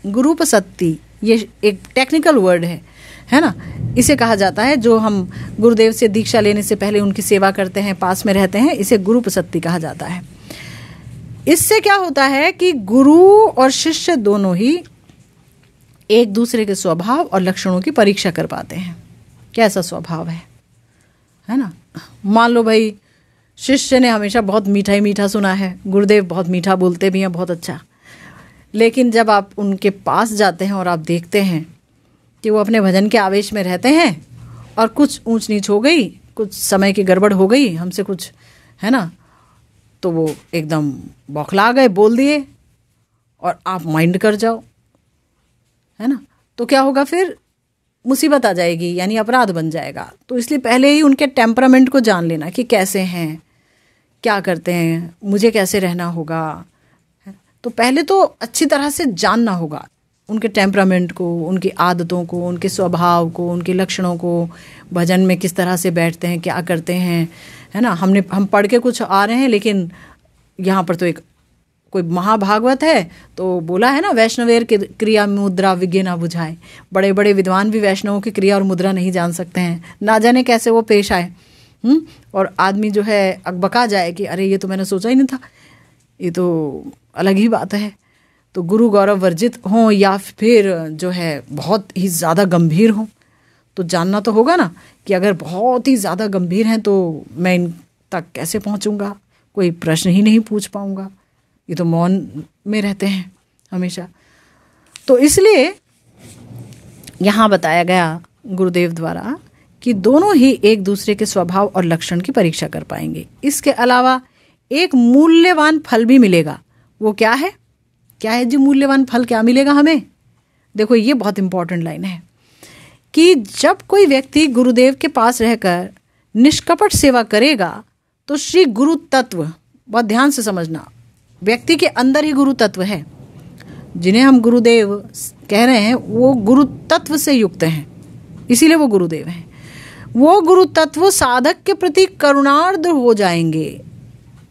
गुरुपसत्ति ये एक टेक्निकल वर्ड है ना। इसे कहा जाता है जो हम गुरुदेव से दीक्षा लेने से पहले उनकी सेवा करते हैं, पास में रहते हैं, इसे गुरुपसत्ति कहा जाता है। इससे क्या होता है कि गुरु और शिष्य दोनों ही एक दूसरे के स्वभाव और लक्षणों की परीक्षा कर पाते हैं। कैसा स्वभाव है ना। मान लो भाई शिष्य ने हमेशा बहुत मीठा ही मीठा सुना है, गुरुदेव बहुत मीठा बोलते भी हैं, बहुत अच्छा, लेकिन जब आप उनके पास जाते हैं और आप देखते हैं कि वो अपने भजन के आवेश में रहते हैं और कुछ ऊंच नीच हो गई, कुछ समय की गड़बड़ हो गई हमसे कुछ, है ना, तो वो एकदम बौखला गए, बोल दिए और आप माइंड कर जाओ, है ना, तो क्या होगा फिर? मुसीबत आ जाएगी, यानी अपराध बन जाएगा। तो इसलिए पहले ही उनके टेम्परामेंट को जान लेना कि कैसे हैं, क्या करते हैं, मुझे कैसे रहना होगा। तो पहले तो अच्छी तरह से जानना होगा उनके टेम्परामेंट को, उनकी आदतों को, उनके स्वभाव को, उनके लक्षणों को, भजन में किस तरह से बैठते हैं, क्या करते हैं, है ना। हम पढ़ के कुछ आ रहे हैं लेकिन यहाँ पर तो एक कोई महाभागवत है तो बोला है ना, वैष्णवेर की क्रिया मुद्रा विज्ञ ना बुझाए। बड़े बड़े विद्वान भी वैष्णवों की क्रिया और मुद्रा नहीं जान सकते हैं, ना जाने कैसे वो पेश आए। और आदमी जो है अकबका जाए कि अरे ये तो मैंने सोचा ही नहीं था, ये तो अलग ही बात है। तो गुरु गौरव वर्जित हों या फिर जो है बहुत ही ज़्यादा गंभीर हों, तो जानना तो होगा ना कि अगर बहुत ही ज़्यादा गंभीर हैं तो मैं इन तक कैसे पहुंचूंगा, कोई प्रश्न ही नहीं पूछ पाऊंगा, ये तो मौन में रहते हैं हमेशा। तो इसलिए यहाँ बताया गया गुरुदेव द्वारा कि दोनों ही एक दूसरे के स्वभाव और लक्षण की परीक्षा कर पाएंगे। इसके अलावा एक मूल्यवान फल भी मिलेगा। वो क्या है? क्या है जी मूल्यवान फल? क्या मिलेगा हमें? देखो ये बहुत इंपॉर्टेंट लाइन है कि जब कोई व्यक्ति गुरुदेव के पास रहकर निष्कपट सेवा करेगा तो श्री गुरु तत्व, बहुत ध्यान से समझना, व्यक्ति के अंदर ही गुरु तत्व है। जिन्हें हम गुरुदेव कह रहे हैं वो गुरु तत्व से युक्त हैं, इसीलिए वो गुरुदेव हैं। वो गुरु तत्व साधक के प्रति करुणार्द्र हो जाएंगे।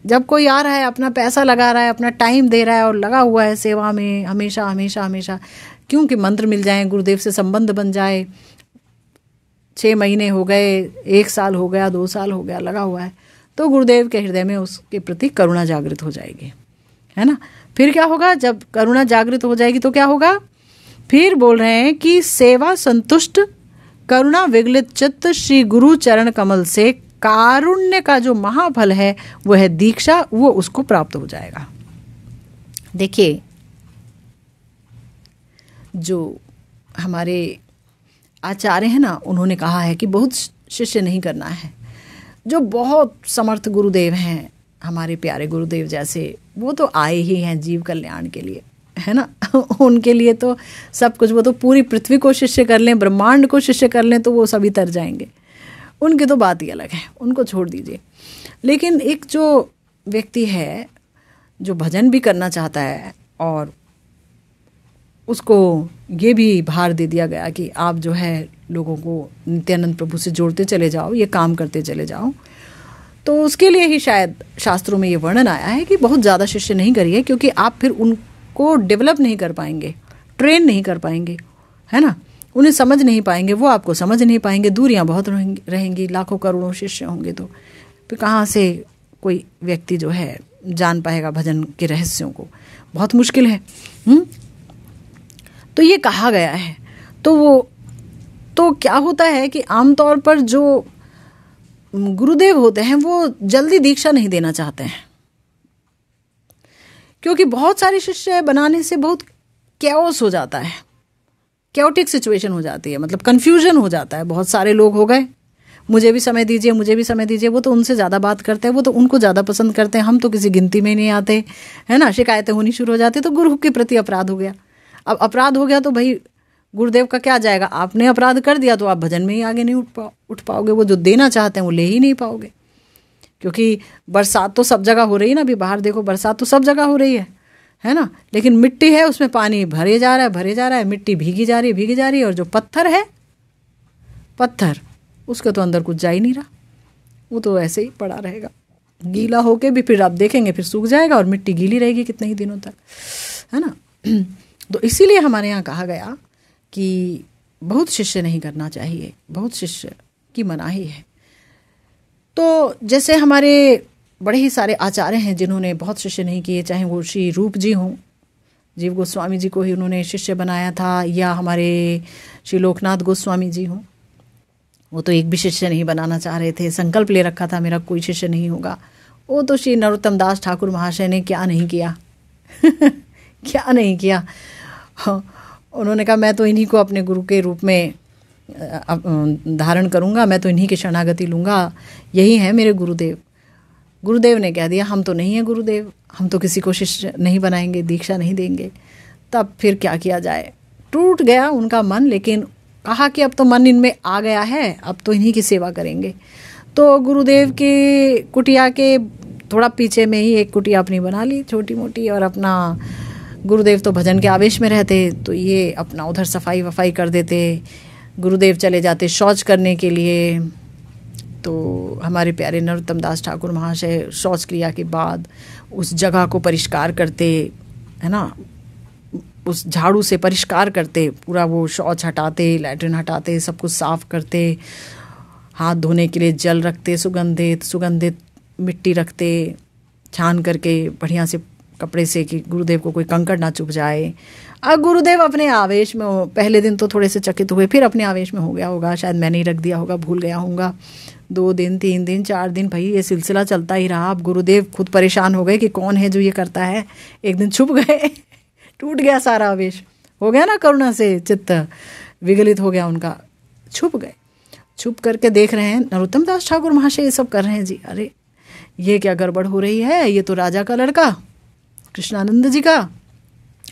जब कोई आ रहा है, अपना पैसा लगा रहा है, अपना टाइम दे रहा है और लगा हुआ है सेवा में हमेशा हमेशा हमेशा, क्योंकि मंत्र मिल जाए, गुरुदेव से संबंध बन जाए, 6 महीने हो गए, 1 साल हो गया, 2 साल हो गया, लगा हुआ है, तो गुरुदेव के हृदय में उसके प्रति करुणा जागृत हो जाएगी, है ना। फिर क्या होगा? जब करुणा जागृत हो जाएगी तो क्या होगा? फिर बोल रहे हैं कि सेवा संतुष्ट करुणा विगलित चित्त श्री गुरु चरण कमल से कारुण्य का जो महाफल है वो है दीक्षा, वो उसको प्राप्त हो जाएगा। देखिए, जो हमारे आचार्य हैं ना, उन्होंने कहा है कि बहुत शिष्य नहीं करना है। जो बहुत समर्थ गुरुदेव हैं, हमारे प्यारे गुरुदेव जैसे, वो तो आए ही हैं जीव कल्याण के लिए, है ना। उनके लिए तो सब कुछ, वो तो पूरी पृथ्वी को शिष्य कर लें, ब्रह्मांड को शिष्य कर लें तो वो सभी तर जाएंगे। उनकी तो बात ही अलग है, उनको छोड़ दीजिए। लेकिन एक जो व्यक्ति है जो भजन भी करना चाहता है और उसको ये भी भार दे दिया गया कि आप जो है लोगों को नित्यानंद प्रभु से जोड़ते चले जाओ, ये काम करते चले जाओ, तो उसके लिए ही शायद शास्त्रों में ये वर्णन आया है कि बहुत ज़्यादा शिष्य नहीं करिए, क्योंकि आप फिर उनको डेवलप नहीं कर पाएंगे, ट्रेन नहीं कर पाएंगे, है ना। उन्हें समझ नहीं पाएंगे, वो आपको समझ नहीं पाएंगे, दूरियां बहुत रहेंगी, लाखों करोड़ों शिष्य होंगे तो फिर कहाँ से कोई व्यक्ति जो है जान पाएगा भजन के रहस्यों को? बहुत मुश्किल है। तो ये कहा गया है। तो क्या होता है कि आमतौर पर जो गुरुदेव होते हैं वो जल्दी दीक्षा नहीं देना चाहते हैं, क्योंकि बहुत सारे शिष्य बनाने से बहुत कैओस हो जाता है, कैओटिक सिचुएशन हो जाती है, मतलब कंफ्यूजन हो जाता है। बहुत सारे लोग हो गए, मुझे भी समय दीजिए, मुझे भी समय दीजिए, वो तो उनसे ज़्यादा बात करते हैं, वो तो उनको ज़्यादा पसंद करते हैं, हम तो किसी गिनती में नहीं आते, है ना। शिकायतें होनी शुरू हो जाती, तो गुरु के प्रति अपराध हो गया। अब अपराध हो गया तो भाई गुरुदेव का क्या जाएगा? आपने अपराध कर दिया तो आप भजन में ही आगे नहीं उठ पाओगे, वो जो देना चाहते हैं वो ले ही नहीं पाओगे। क्योंकि बरसात तो सब जगह हो रही है ना, अभी बाहर देखो, बरसात तो सब जगह हो रही है ना, लेकिन मिट्टी है उसमें पानी भरे जा रहा है, मिट्टी भीगी जा रही है, और जो पत्थर है, पत्थर उसके तो अंदर कुछ जा ही नहीं रहा, वो तो ऐसे ही पड़ा रहेगा, गीला होके भी फिर आप देखेंगे फिर सूख जाएगा और मिट्टी गीली रहेगी कितने ही दिनों तक, है ना। तो इसीलिए हमारे यहाँ कहा गया कि बहुत शिष्य नहीं करना चाहिए, बहुत शिष्य की मनाही है। तो जैसे हमारे बड़े ही सारे आचार्य हैं जिन्होंने बहुत शिष्य नहीं किए, चाहे वो श्री रूप जी हों, जीव गोस्वामी जी को ही उन्होंने शिष्य बनाया था, या हमारे श्री लोकनाथ गोस्वामी जी हों, वो तो एक भी शिष्य नहीं बनाना चाह रहे थे, संकल्प ले रखा था मेरा कोई शिष्य नहीं होगा। वो तो श्री नरोत्तम दास ठाकुर महाशय ने क्या नहीं किया क्या नहीं किया। उन्होंने कहा मैं तो इन्हीं को अपने गुरु के रूप में धारण करूँगा, मैं तो इन्हीं की शरणागति लूँगा, यही है मेरे गुरुदेव। गुरुदेव ने कह दिया हम तो नहीं हैं गुरुदेव, हम तो किसी को शिष्य नहीं बनाएंगे, दीक्षा नहीं देंगे। तब फिर क्या किया जाए? टूट गया उनका मन, लेकिन कहा कि अब तो मन इनमें आ गया है, अब तो इन्हीं की सेवा करेंगे। तो गुरुदेव की कुटिया के थोड़ा पीछे में ही एक कुटिया अपनी बना ली छोटी मोटी, और अपना गुरुदेव तो भजन के आवेश में रहते, तो ये अपना उधर सफाई वफाई कर देते। गुरुदेव चले जाते शौच करने के लिए, तो हमारे प्यारे नरोत्तम दास ठाकुर महाशय शौच क्रिया के बाद उस जगह को परिष्कार करते, है ना, उस झाड़ू से परिष्कार करते, पूरा वो शौच हटाते, लैट्रिन हटाते, सब कुछ साफ करते, हाथ धोने के लिए जल रखते, सुगंधित मिट्टी रखते, छान करके बढ़िया से कपड़े से कि गुरुदेव को कोई कंकड़ ना चुभ जाए। अब गुरुदेव अपने आवेश में हो, पहले दिन तो थोड़े से चकित हुए, फिर अपने आवेश में हो गया होगा, शायद मैंने ही रख दिया होगा, भूल गया होऊंगा। 2 दिन 3 दिन 4 दिन भाई ये सिलसिला चलता ही रहा। अब गुरुदेव खुद परेशान हो गए कि कौन है जो ये करता है। एक दिन छुप गए टूट गया सारा आवेश, हो गया ना, करुणा से चित्त विगलित हो गया उनका, छुप गए। छुप करके देख रहे हैं नरोत्तम दास ठाकुर महाशय ये सब कर रहे हैं जी। अरे ये क्या गड़बड़ हो रही है, ये तो राजा का लड़का कृष्णानंद जी का,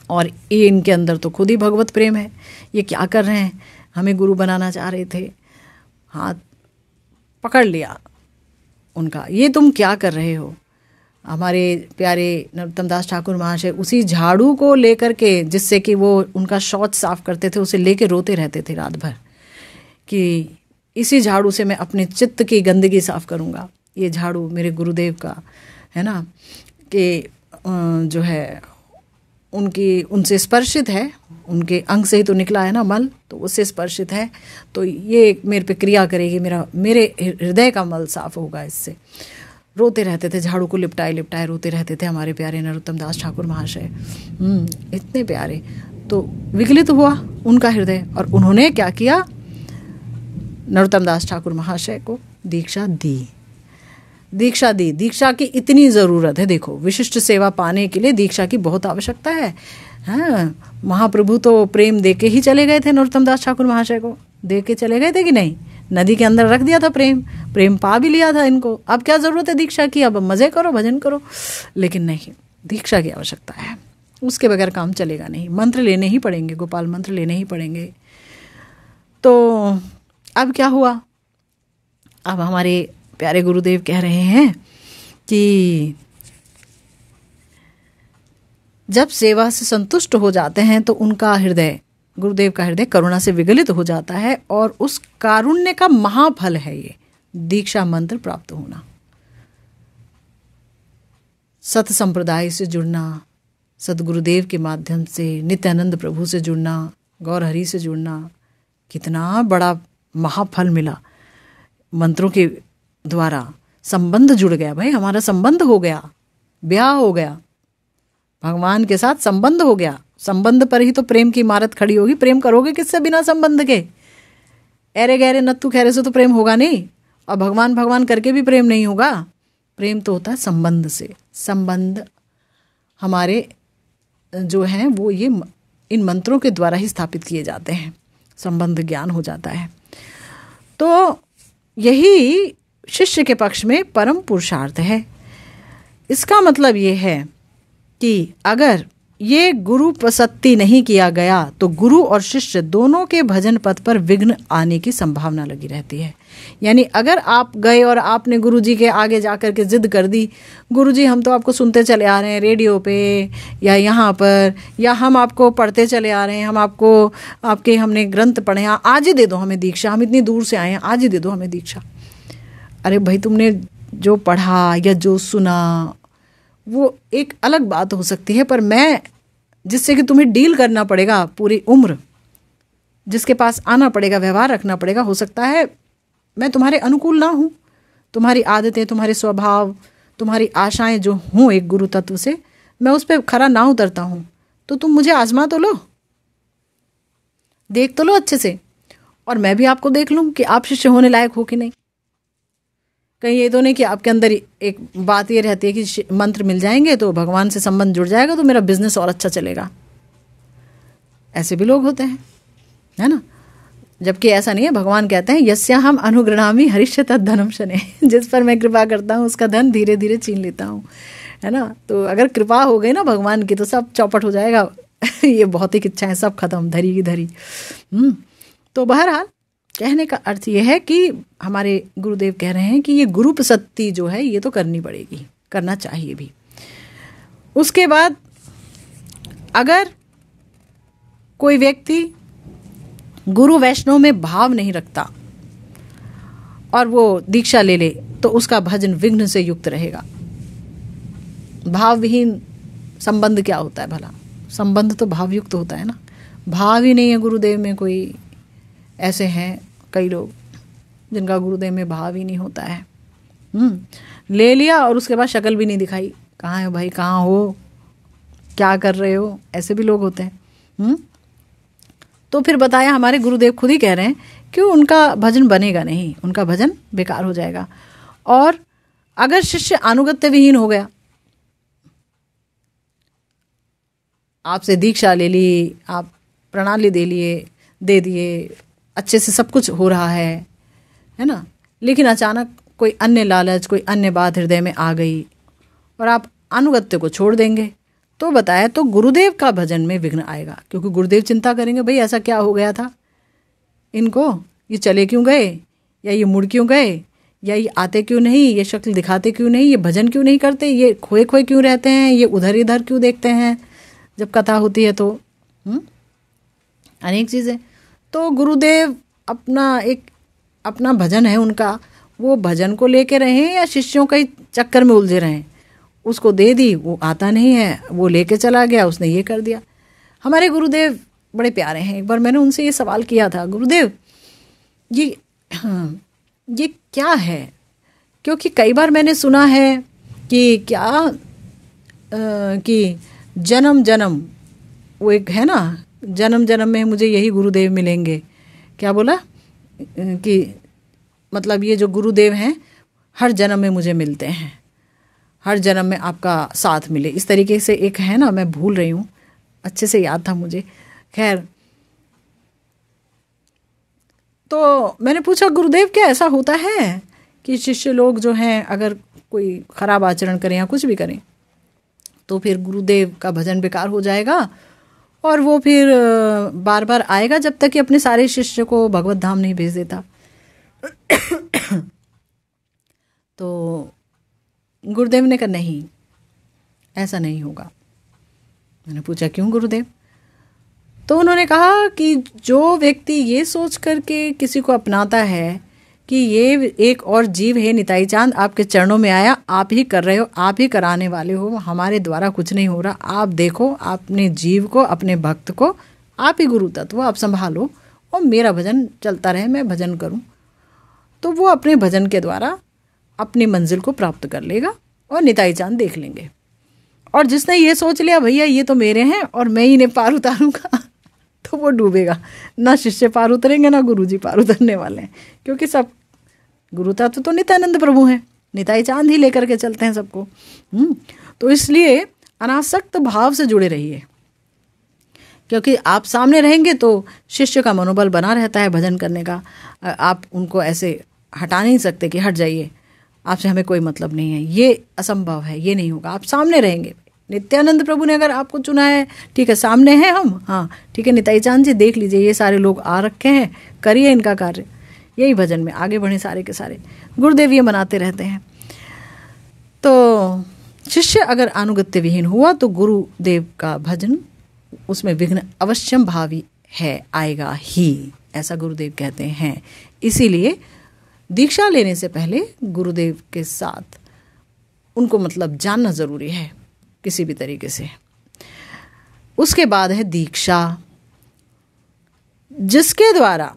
और ये इनके अंदर तो खुद ही भगवत प्रेम है, ये क्या कर रहे हैं, हमें गुरु बनाना चाह रहे थे। हाथ पकड़ लिया उनका, ये तुम क्या कर रहे हो। हमारे प्यारे नरोत्तम दास ठाकुर महाशय उसी झाड़ू को लेकर के, जिससे कि वो उनका शौच साफ करते थे, उसे लेके रोते रहते थे रात भर कि इसी झाड़ू से मैं अपने चित्त की गंदगी साफ करूँगा। ये झाड़ू मेरे गुरुदेव का है ना, कि जो है उनसे स्पर्शित है, उनके अंग से ही तो निकला है ना मल, तो उससे स्पर्शित है, तो ये मेरे पे क्रिया करेगी, मेरे हृदय का मल साफ होगा इससे। रोते रहते थे, झाड़ू को लिपटाए लिपटाए रोते रहते थे हमारे प्यारे नरोत्तम दास ठाकुर महाशय। इतने प्यारे। तो विगलित हुआ उनका हृदय, और उन्होंने क्या किया, नरोत्तम दास ठाकुर महाशय को दीक्षा दी। दीक्षा की इतनी ज़रूरत है। देखो, विशिष्ट सेवा पाने के लिए दीक्षा की बहुत आवश्यकता है। हाँ, महाप्रभु तो प्रेम दे के ही चले गए थे नरोत्तम दास ठाकुर महाशय को, दे के चले गए थे कि नहीं, नदी के अंदर रख दिया था, प्रेम पा भी लिया था इनको। अब क्या ज़रूरत है दीक्षा की, अब मज़े करो, भजन करो। लेकिन नहीं, दीक्षा की आवश्यकता है, उसके बगैर काम चलेगा नहीं। मंत्र लेने ही पड़ेंगे, गोपाल मंत्र लेने ही पड़ेंगे। तो अब क्या हुआ, अब हमारे प्यारे गुरुदेव कह रहे हैं कि जब सेवा से संतुष्ट हो जाते हैं तो उनका हृदय, गुरुदेव का हृदय करुणा से विगलित हो जाता है, और उस कारुण्य का महाफल है ये दीक्षा मंत्र प्राप्त होना। सत संप्रदाय से जुड़ना, सदगुरुदेव के माध्यम से नित्यानंद प्रभु से जुड़ना, गौर हरि से जुड़ना, कितना बड़ा महाफल मिला। मंत्रों के द्वारा संबंध जुड़ गया भाई, हमारा संबंध हो गया, ब्याह हो गया, भगवान के साथ संबंध हो गया। संबंध पर ही तो प्रेम की इमारत खड़ी होगी। प्रेम करोगे किससे बिना संबंध के, ऐरे गहरे नत्थु खैरे से तो प्रेम होगा नहीं, और भगवान करके भी प्रेम नहीं होगा। प्रेम तो होता है संबंध से। संबंध हमारे जो हैं वो ये इन मंत्रों के द्वारा ही स्थापित किए जाते हैं, संबंध ज्ञान हो जाता है। तो यही शिष्य के पक्ष में परम पुरुषार्थ है। इसका मतलब ये है कि अगर ये गुरु प्रसत्ति नहीं किया गया तो गुरु और शिष्य दोनों के भजन पथ पर विघ्न आने की संभावना लगी रहती है। यानी अगर आप गए और आपने गुरुजी के आगे जाकर के जिद कर दी, गुरुजी हम तो आपको सुनते चले आ रहे हैं रेडियो पे या यहाँ पर, या हम आपको पढ़ते चले आ रहे हैं, हम आपको आपके हमने ग्रंथ पढ़े हैं, आज ही दे दो हमें दीक्षा, हम इतनी दूर से आए हैं, आज ही दे दो हमें दीक्षा। अरे भाई, तुमने जो पढ़ा या जो सुना वो एक अलग बात हो सकती है, पर मैं जिससे कि तुम्हें डील करना पड़ेगा पूरी उम्र, जिसके पास आना पड़ेगा, व्यवहार रखना पड़ेगा, हो सकता है मैं तुम्हारे अनुकूल ना हूँ। तुम्हारी आदतें, तुम्हारे स्वभाव, तुम्हारी आशाएं जो हों एक गुरु तत्व से, मैं उस पर खरा ना उतरता हूँ, तो तुम मुझे आजमा तो लो, देख तो लो अच्छे से, और मैं भी आपको देख लूँ कि आप शिष्य होने लायक हो कि नहीं। कहीं ये तो नहीं कि आपके अंदर एक बात ये रहती है कि मंत्र मिल जाएंगे तो भगवान से संबंध जुड़ जाएगा तो मेरा बिजनेस और अच्छा चलेगा। ऐसे भी लोग होते हैं, है ना। जबकि ऐसा नहीं है। भगवान कहते हैं यस्याहम अनुगृणामि हरिष्य तद्धनम शनैः, जिस पर मैं कृपा करता हूँ उसका धन धीरे धीरे छीन लेता हूँ, है ना। तो अगर कृपा हो गई ना भगवान की तो सब चौपट हो जाएगा ये भौतिक इच्छाएं सब खत्म, धरी की धरी। तो बहरहाल कहने का अर्थ ये है कि हमारे गुरुदेव कह रहे हैं कि ये गुरु प्रसत्ति जो है ये तो करनी पड़ेगी, करना चाहिए भी। उसके बाद अगर कोई व्यक्ति गुरु वैष्णव में भाव नहीं रखता और वो दीक्षा ले ले तो उसका भजन विघ्न से युक्त रहेगा। भावविहीन संबंध क्या होता है भला? संबंध तो भावयुक्त होता है ना। भाव ही नहीं है गुरुदेव में। कोई ऐसे हैं कई लोग जिनका गुरुदेव में भाव ही नहीं होता है। ले लिया और उसके बाद शक्ल भी नहीं दिखाई, कहाँ है भाई, कहाँ हो, क्या कर रहे हो, ऐसे भी लोग होते हैं। तो फिर बताया हमारे गुरुदेव खुद ही कह रहे हैं कि उनका भजन बनेगा नहीं, उनका भजन बेकार हो जाएगा। और अगर शिष्य अनुगत्य विहीन हो गया, आपसे दीक्षा ले ली, आप प्रणाली दे दिए, अच्छे से सब कुछ हो रहा है ना, लेकिन अचानक कोई अन्य लालच, कोई अन्य बात हृदय में आ गई और आप अनुगत्य को छोड़ देंगे, तो बताया तो गुरुदेव का भजन में विघ्न आएगा। क्योंकि गुरुदेव चिंता करेंगे, भाई ऐसा क्या हो गया था इनको, ये चले क्यों गए, या ये मुड़ क्यों गए, या ये आते क्यों नहीं, ये शक्ल दिखाते क्यों नहीं, ये भजन क्यों नहीं करते, ये खोए खोए क्यों रहते हैं, ये उधर इधर क्यों देखते हैं जब कथा होती है तो। अनेक चीज़ें। तो गुरुदेव अपना भजन है उनका, वो भजन को लेके रहें या शिष्यों के चक्कर में उलझे रहें। उसको दे दी, वो आता नहीं है, वो लेके चला गया, उसने ये कर दिया। हमारे गुरुदेव बड़े प्यारे हैं। एक बार मैंने उनसे ये सवाल किया था, गुरुदेव ये क्या है? क्योंकि कई बार मैंने सुना है कि कि जन्म जन्म, वो एक है ना, जन्म जन्म में मुझे यही गुरुदेव मिलेंगे। क्या बोला कि मतलब ये जो गुरुदेव हैं हर जन्म में मुझे मिलते हैं, हर जन्म में आपका साथ मिले, इस तरीके से एक है ना, मैं भूल रही हूँ, अच्छे से याद था मुझे। खैर, तो मैंने पूछा, गुरुदेव क्या ऐसा होता है कि शिष्य लोग जो हैं अगर कोई ख़राब आचरण करें या कुछ भी करें तो फिर गुरुदेव का भजन बेकार हो जाएगा और वो फिर बार बार आएगा जब तक कि अपने सारे शिष्य को भगवत धाम नहीं भेज देता। तो गुरुदेव ने कहा नहीं, ऐसा नहीं होगा। मैंने पूछा क्यों गुरुदेव? तो उन्होंने कहा कि जो व्यक्ति ये सोच करके किसी को अपनाता है कि ये एक और जीव है, निताई चांद आपके चरणों में आया, आप ही कर रहे हो, आप ही कराने वाले हो, हमारे द्वारा कुछ नहीं हो रहा, आप देखो अपने जीव को, अपने भक्त को, आप ही गुरु तत्व, आप संभालो और मेरा भजन चलता रहे, मैं भजन करूं, तो वो अपने भजन के द्वारा अपनी मंजिल को प्राप्त कर लेगा और निताई चांद देख लेंगे। और जिसने ये सोच लिया भैया ये तो मेरे हैं और मैं ही इन्हें पार उतारूंगा, तो वो डूबेगा। ना शिष्य पार उतरेंगे ना गुरुजी पार उतरने वाले हैं, क्योंकि सब गुरु तत्व तो नित्यानंद प्रभु हैं, निताई चांद ही लेकर के चलते हैं सबको। तो इसलिए अनासक्त भाव से जुड़े रहिए, क्योंकि आप सामने रहेंगे तो शिष्य का मनोबल बना रहता है भजन करने का। आप उनको ऐसे हटा नहीं सकते कि हट जाइए, आपसे हमें कोई मतलब नहीं है, ये असंभव है, ये नहीं होगा। आप सामने रहेंगे। नित्यानंद प्रभु ने अगर आपको चुना है, ठीक है सामने हैं हम, हाँ ठीक है निताई चांद जी देख लीजिए ये सारे लोग आ रखे हैं, करिए इनका कार्य, यही भजन में आगे बढ़े सारे के सारे। गुरुदेव ये मनाते रहते हैं। तो शिष्य अगर अनुगत्य विहीन हुआ तो गुरुदेव का भजन उसमें विघ्न अवश्यम भावी है, आएगा ही, ऐसा गुरुदेव कहते हैं। इसीलिए दीक्षा लेने से पहले गुरुदेव के साथ उनको मतलब जानना ज़रूरी है किसी भी तरीके से। उसके बाद है दीक्षा, जिसके द्वारा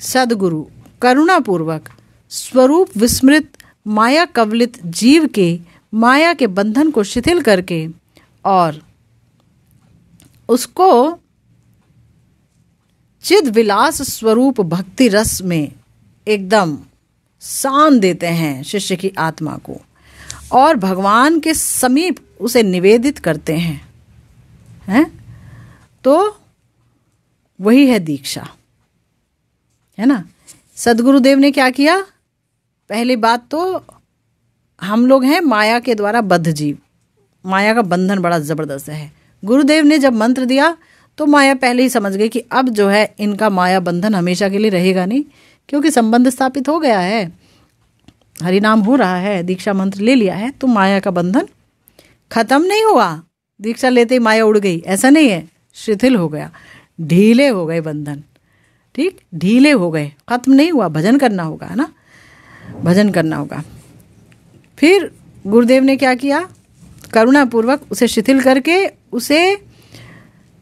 सद्गुरु करुणापूर्वक स्वरूप विस्मृत माया कवलित जीव के माया के बंधन को शिथिल करके और उसको चिद विलास स्वरूप भक्ति रस में एकदम सान देते हैं शिष्य की आत्मा को, और भगवान के समीप उसे निवेदित करते हैं तो वही है दीक्षा, है ना। सद्गुरुदेव ने क्या किया? पहली बात तो हम लोग हैं माया के द्वारा बद्ध जीव, माया का बंधन बड़ा ज़बरदस्त है। गुरुदेव ने जब मंत्र दिया तो माया पहले ही समझ गई कि अब जो है इनका माया बंधन हमेशा के लिए रहेगा नहीं, क्योंकि संबंध स्थापित हो गया है, हरि नाम हो रहा है, दीक्षा मंत्र ले लिया है, तो माया का बंधन खत्म नहीं हुआ। दीक्षा लेते ही माया उड़ गई, ऐसा नहीं है, शिथिल हो गया, ढीले हो गए बंधन, ठीक, ढीले हो गए, खत्म नहीं हुआ। भजन करना होगा, है ना, भजन करना होगा। फिर गुरुदेव ने क्या किया? करुणापूर्वक उसे शिथिल करके, उसे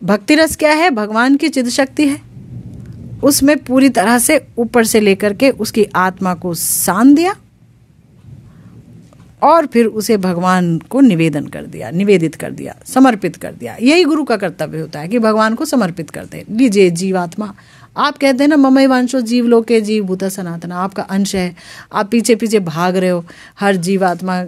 भक्ति रस क्या है, भगवान की चिद शक्ति है, उसमें पूरी तरह से ऊपर से लेकर के उसकी आत्मा को सान दिया और फिर उसे भगवान को निवेदित कर दिया, समर्पित कर दिया। यही गुरु का कर्तव्य होता है कि भगवान को समर्पित कर दे। लीजिए जीवात्मा, आप कहते हैं ना ममैवांशो जीवलोके जीव भूता सनातना, आपका अंश है, आप पीछे पीछे भाग रहे हो, हर जीवात्मा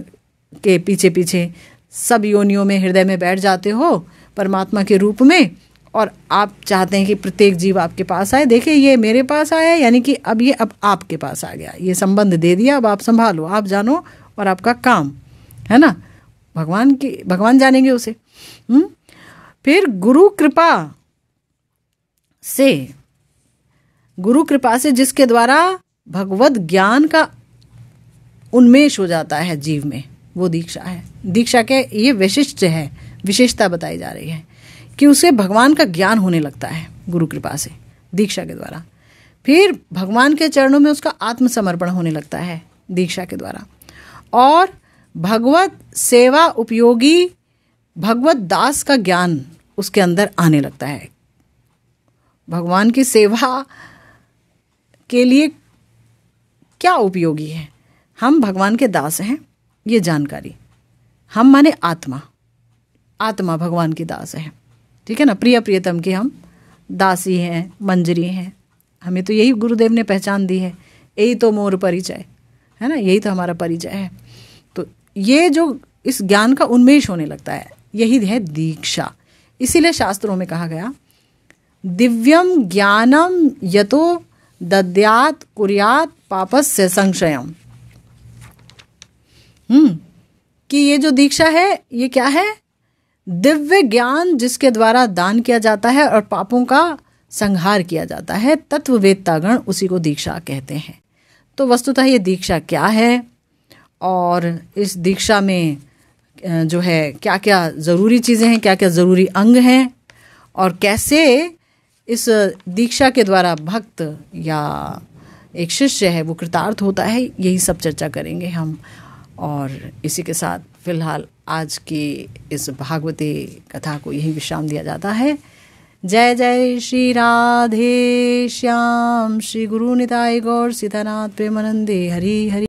के पीछे पीछे सब योनियों में हृदय में बैठ जाते हो परमात्मा के रूप में, और आप चाहते हैं कि प्रत्येक जीव आपके पास आए। देखिए ये मेरे पास आया, यानी कि अब ये अब आपके पास आ गया, ये संबंध दे दिया, अब आप संभालो, आप जानो और आपका काम है ना, भगवान जानेंगे उसे। फिर गुरु कृपा से जिसके द्वारा भगवत ज्ञान का उन्मेष हो जाता है जीव में, वो दीक्षा है। दीक्षा के ये विशेषता बताई जा रही है कि उसे भगवान का ज्ञान होने लगता है गुरु कृपा से, दीक्षा के द्वारा। फिर भगवान के चरणों में उसका आत्मसमर्पण होने लगता है दीक्षा के द्वारा, और भगवत सेवा उपयोगी भगवत दास का ज्ञान उसके अंदर आने लगता है। भगवान की सेवा के लिए क्या उपयोगी है, हम भगवान के दास हैं, ये जानकारी। हम माने आत्मा भगवान की दास है, ठीक है ना, प्रियतम के हम दासी हैं, मंजरी हैं। हमें तो यही गुरुदेव ने पहचान दी है, यही तो मोर परिचय है ना, यही तो हमारा परिचय है। तो ये जो इस ज्ञान का उन्मेष होने लगता है, यही है दीक्षा। इसीलिए शास्त्रों में कहा गया दिव्यम ज्ञानम यतो दद्यात् कुर्यात् पापस्य संशयम, कि ये जो दीक्षा है ये क्या है, दिव्य ज्ञान जिसके द्वारा दान किया जाता है और पापों का संहार किया जाता है, तत्ववेत्तागण उसी को दीक्षा कहते हैं। तो वस्तुतः ये दीक्षा क्या है और इस दीक्षा में जो है क्या क्या ज़रूरी चीज़ें हैं, क्या क्या ज़रूरी अंग हैं, और कैसे इस दीक्षा के द्वारा भक्त या एक शिष्य है वो कृतार्थ होता है, यही सब चर्चा करेंगे हम। और इसी के साथ फिलहाल आज की इस भागवती कथा को यही विश्राम दिया जाता है। जय जय श्री राधे श्याम, श्री गुरु निताय गौर सीतानाथ प्रेमानंदे, हरि हरि।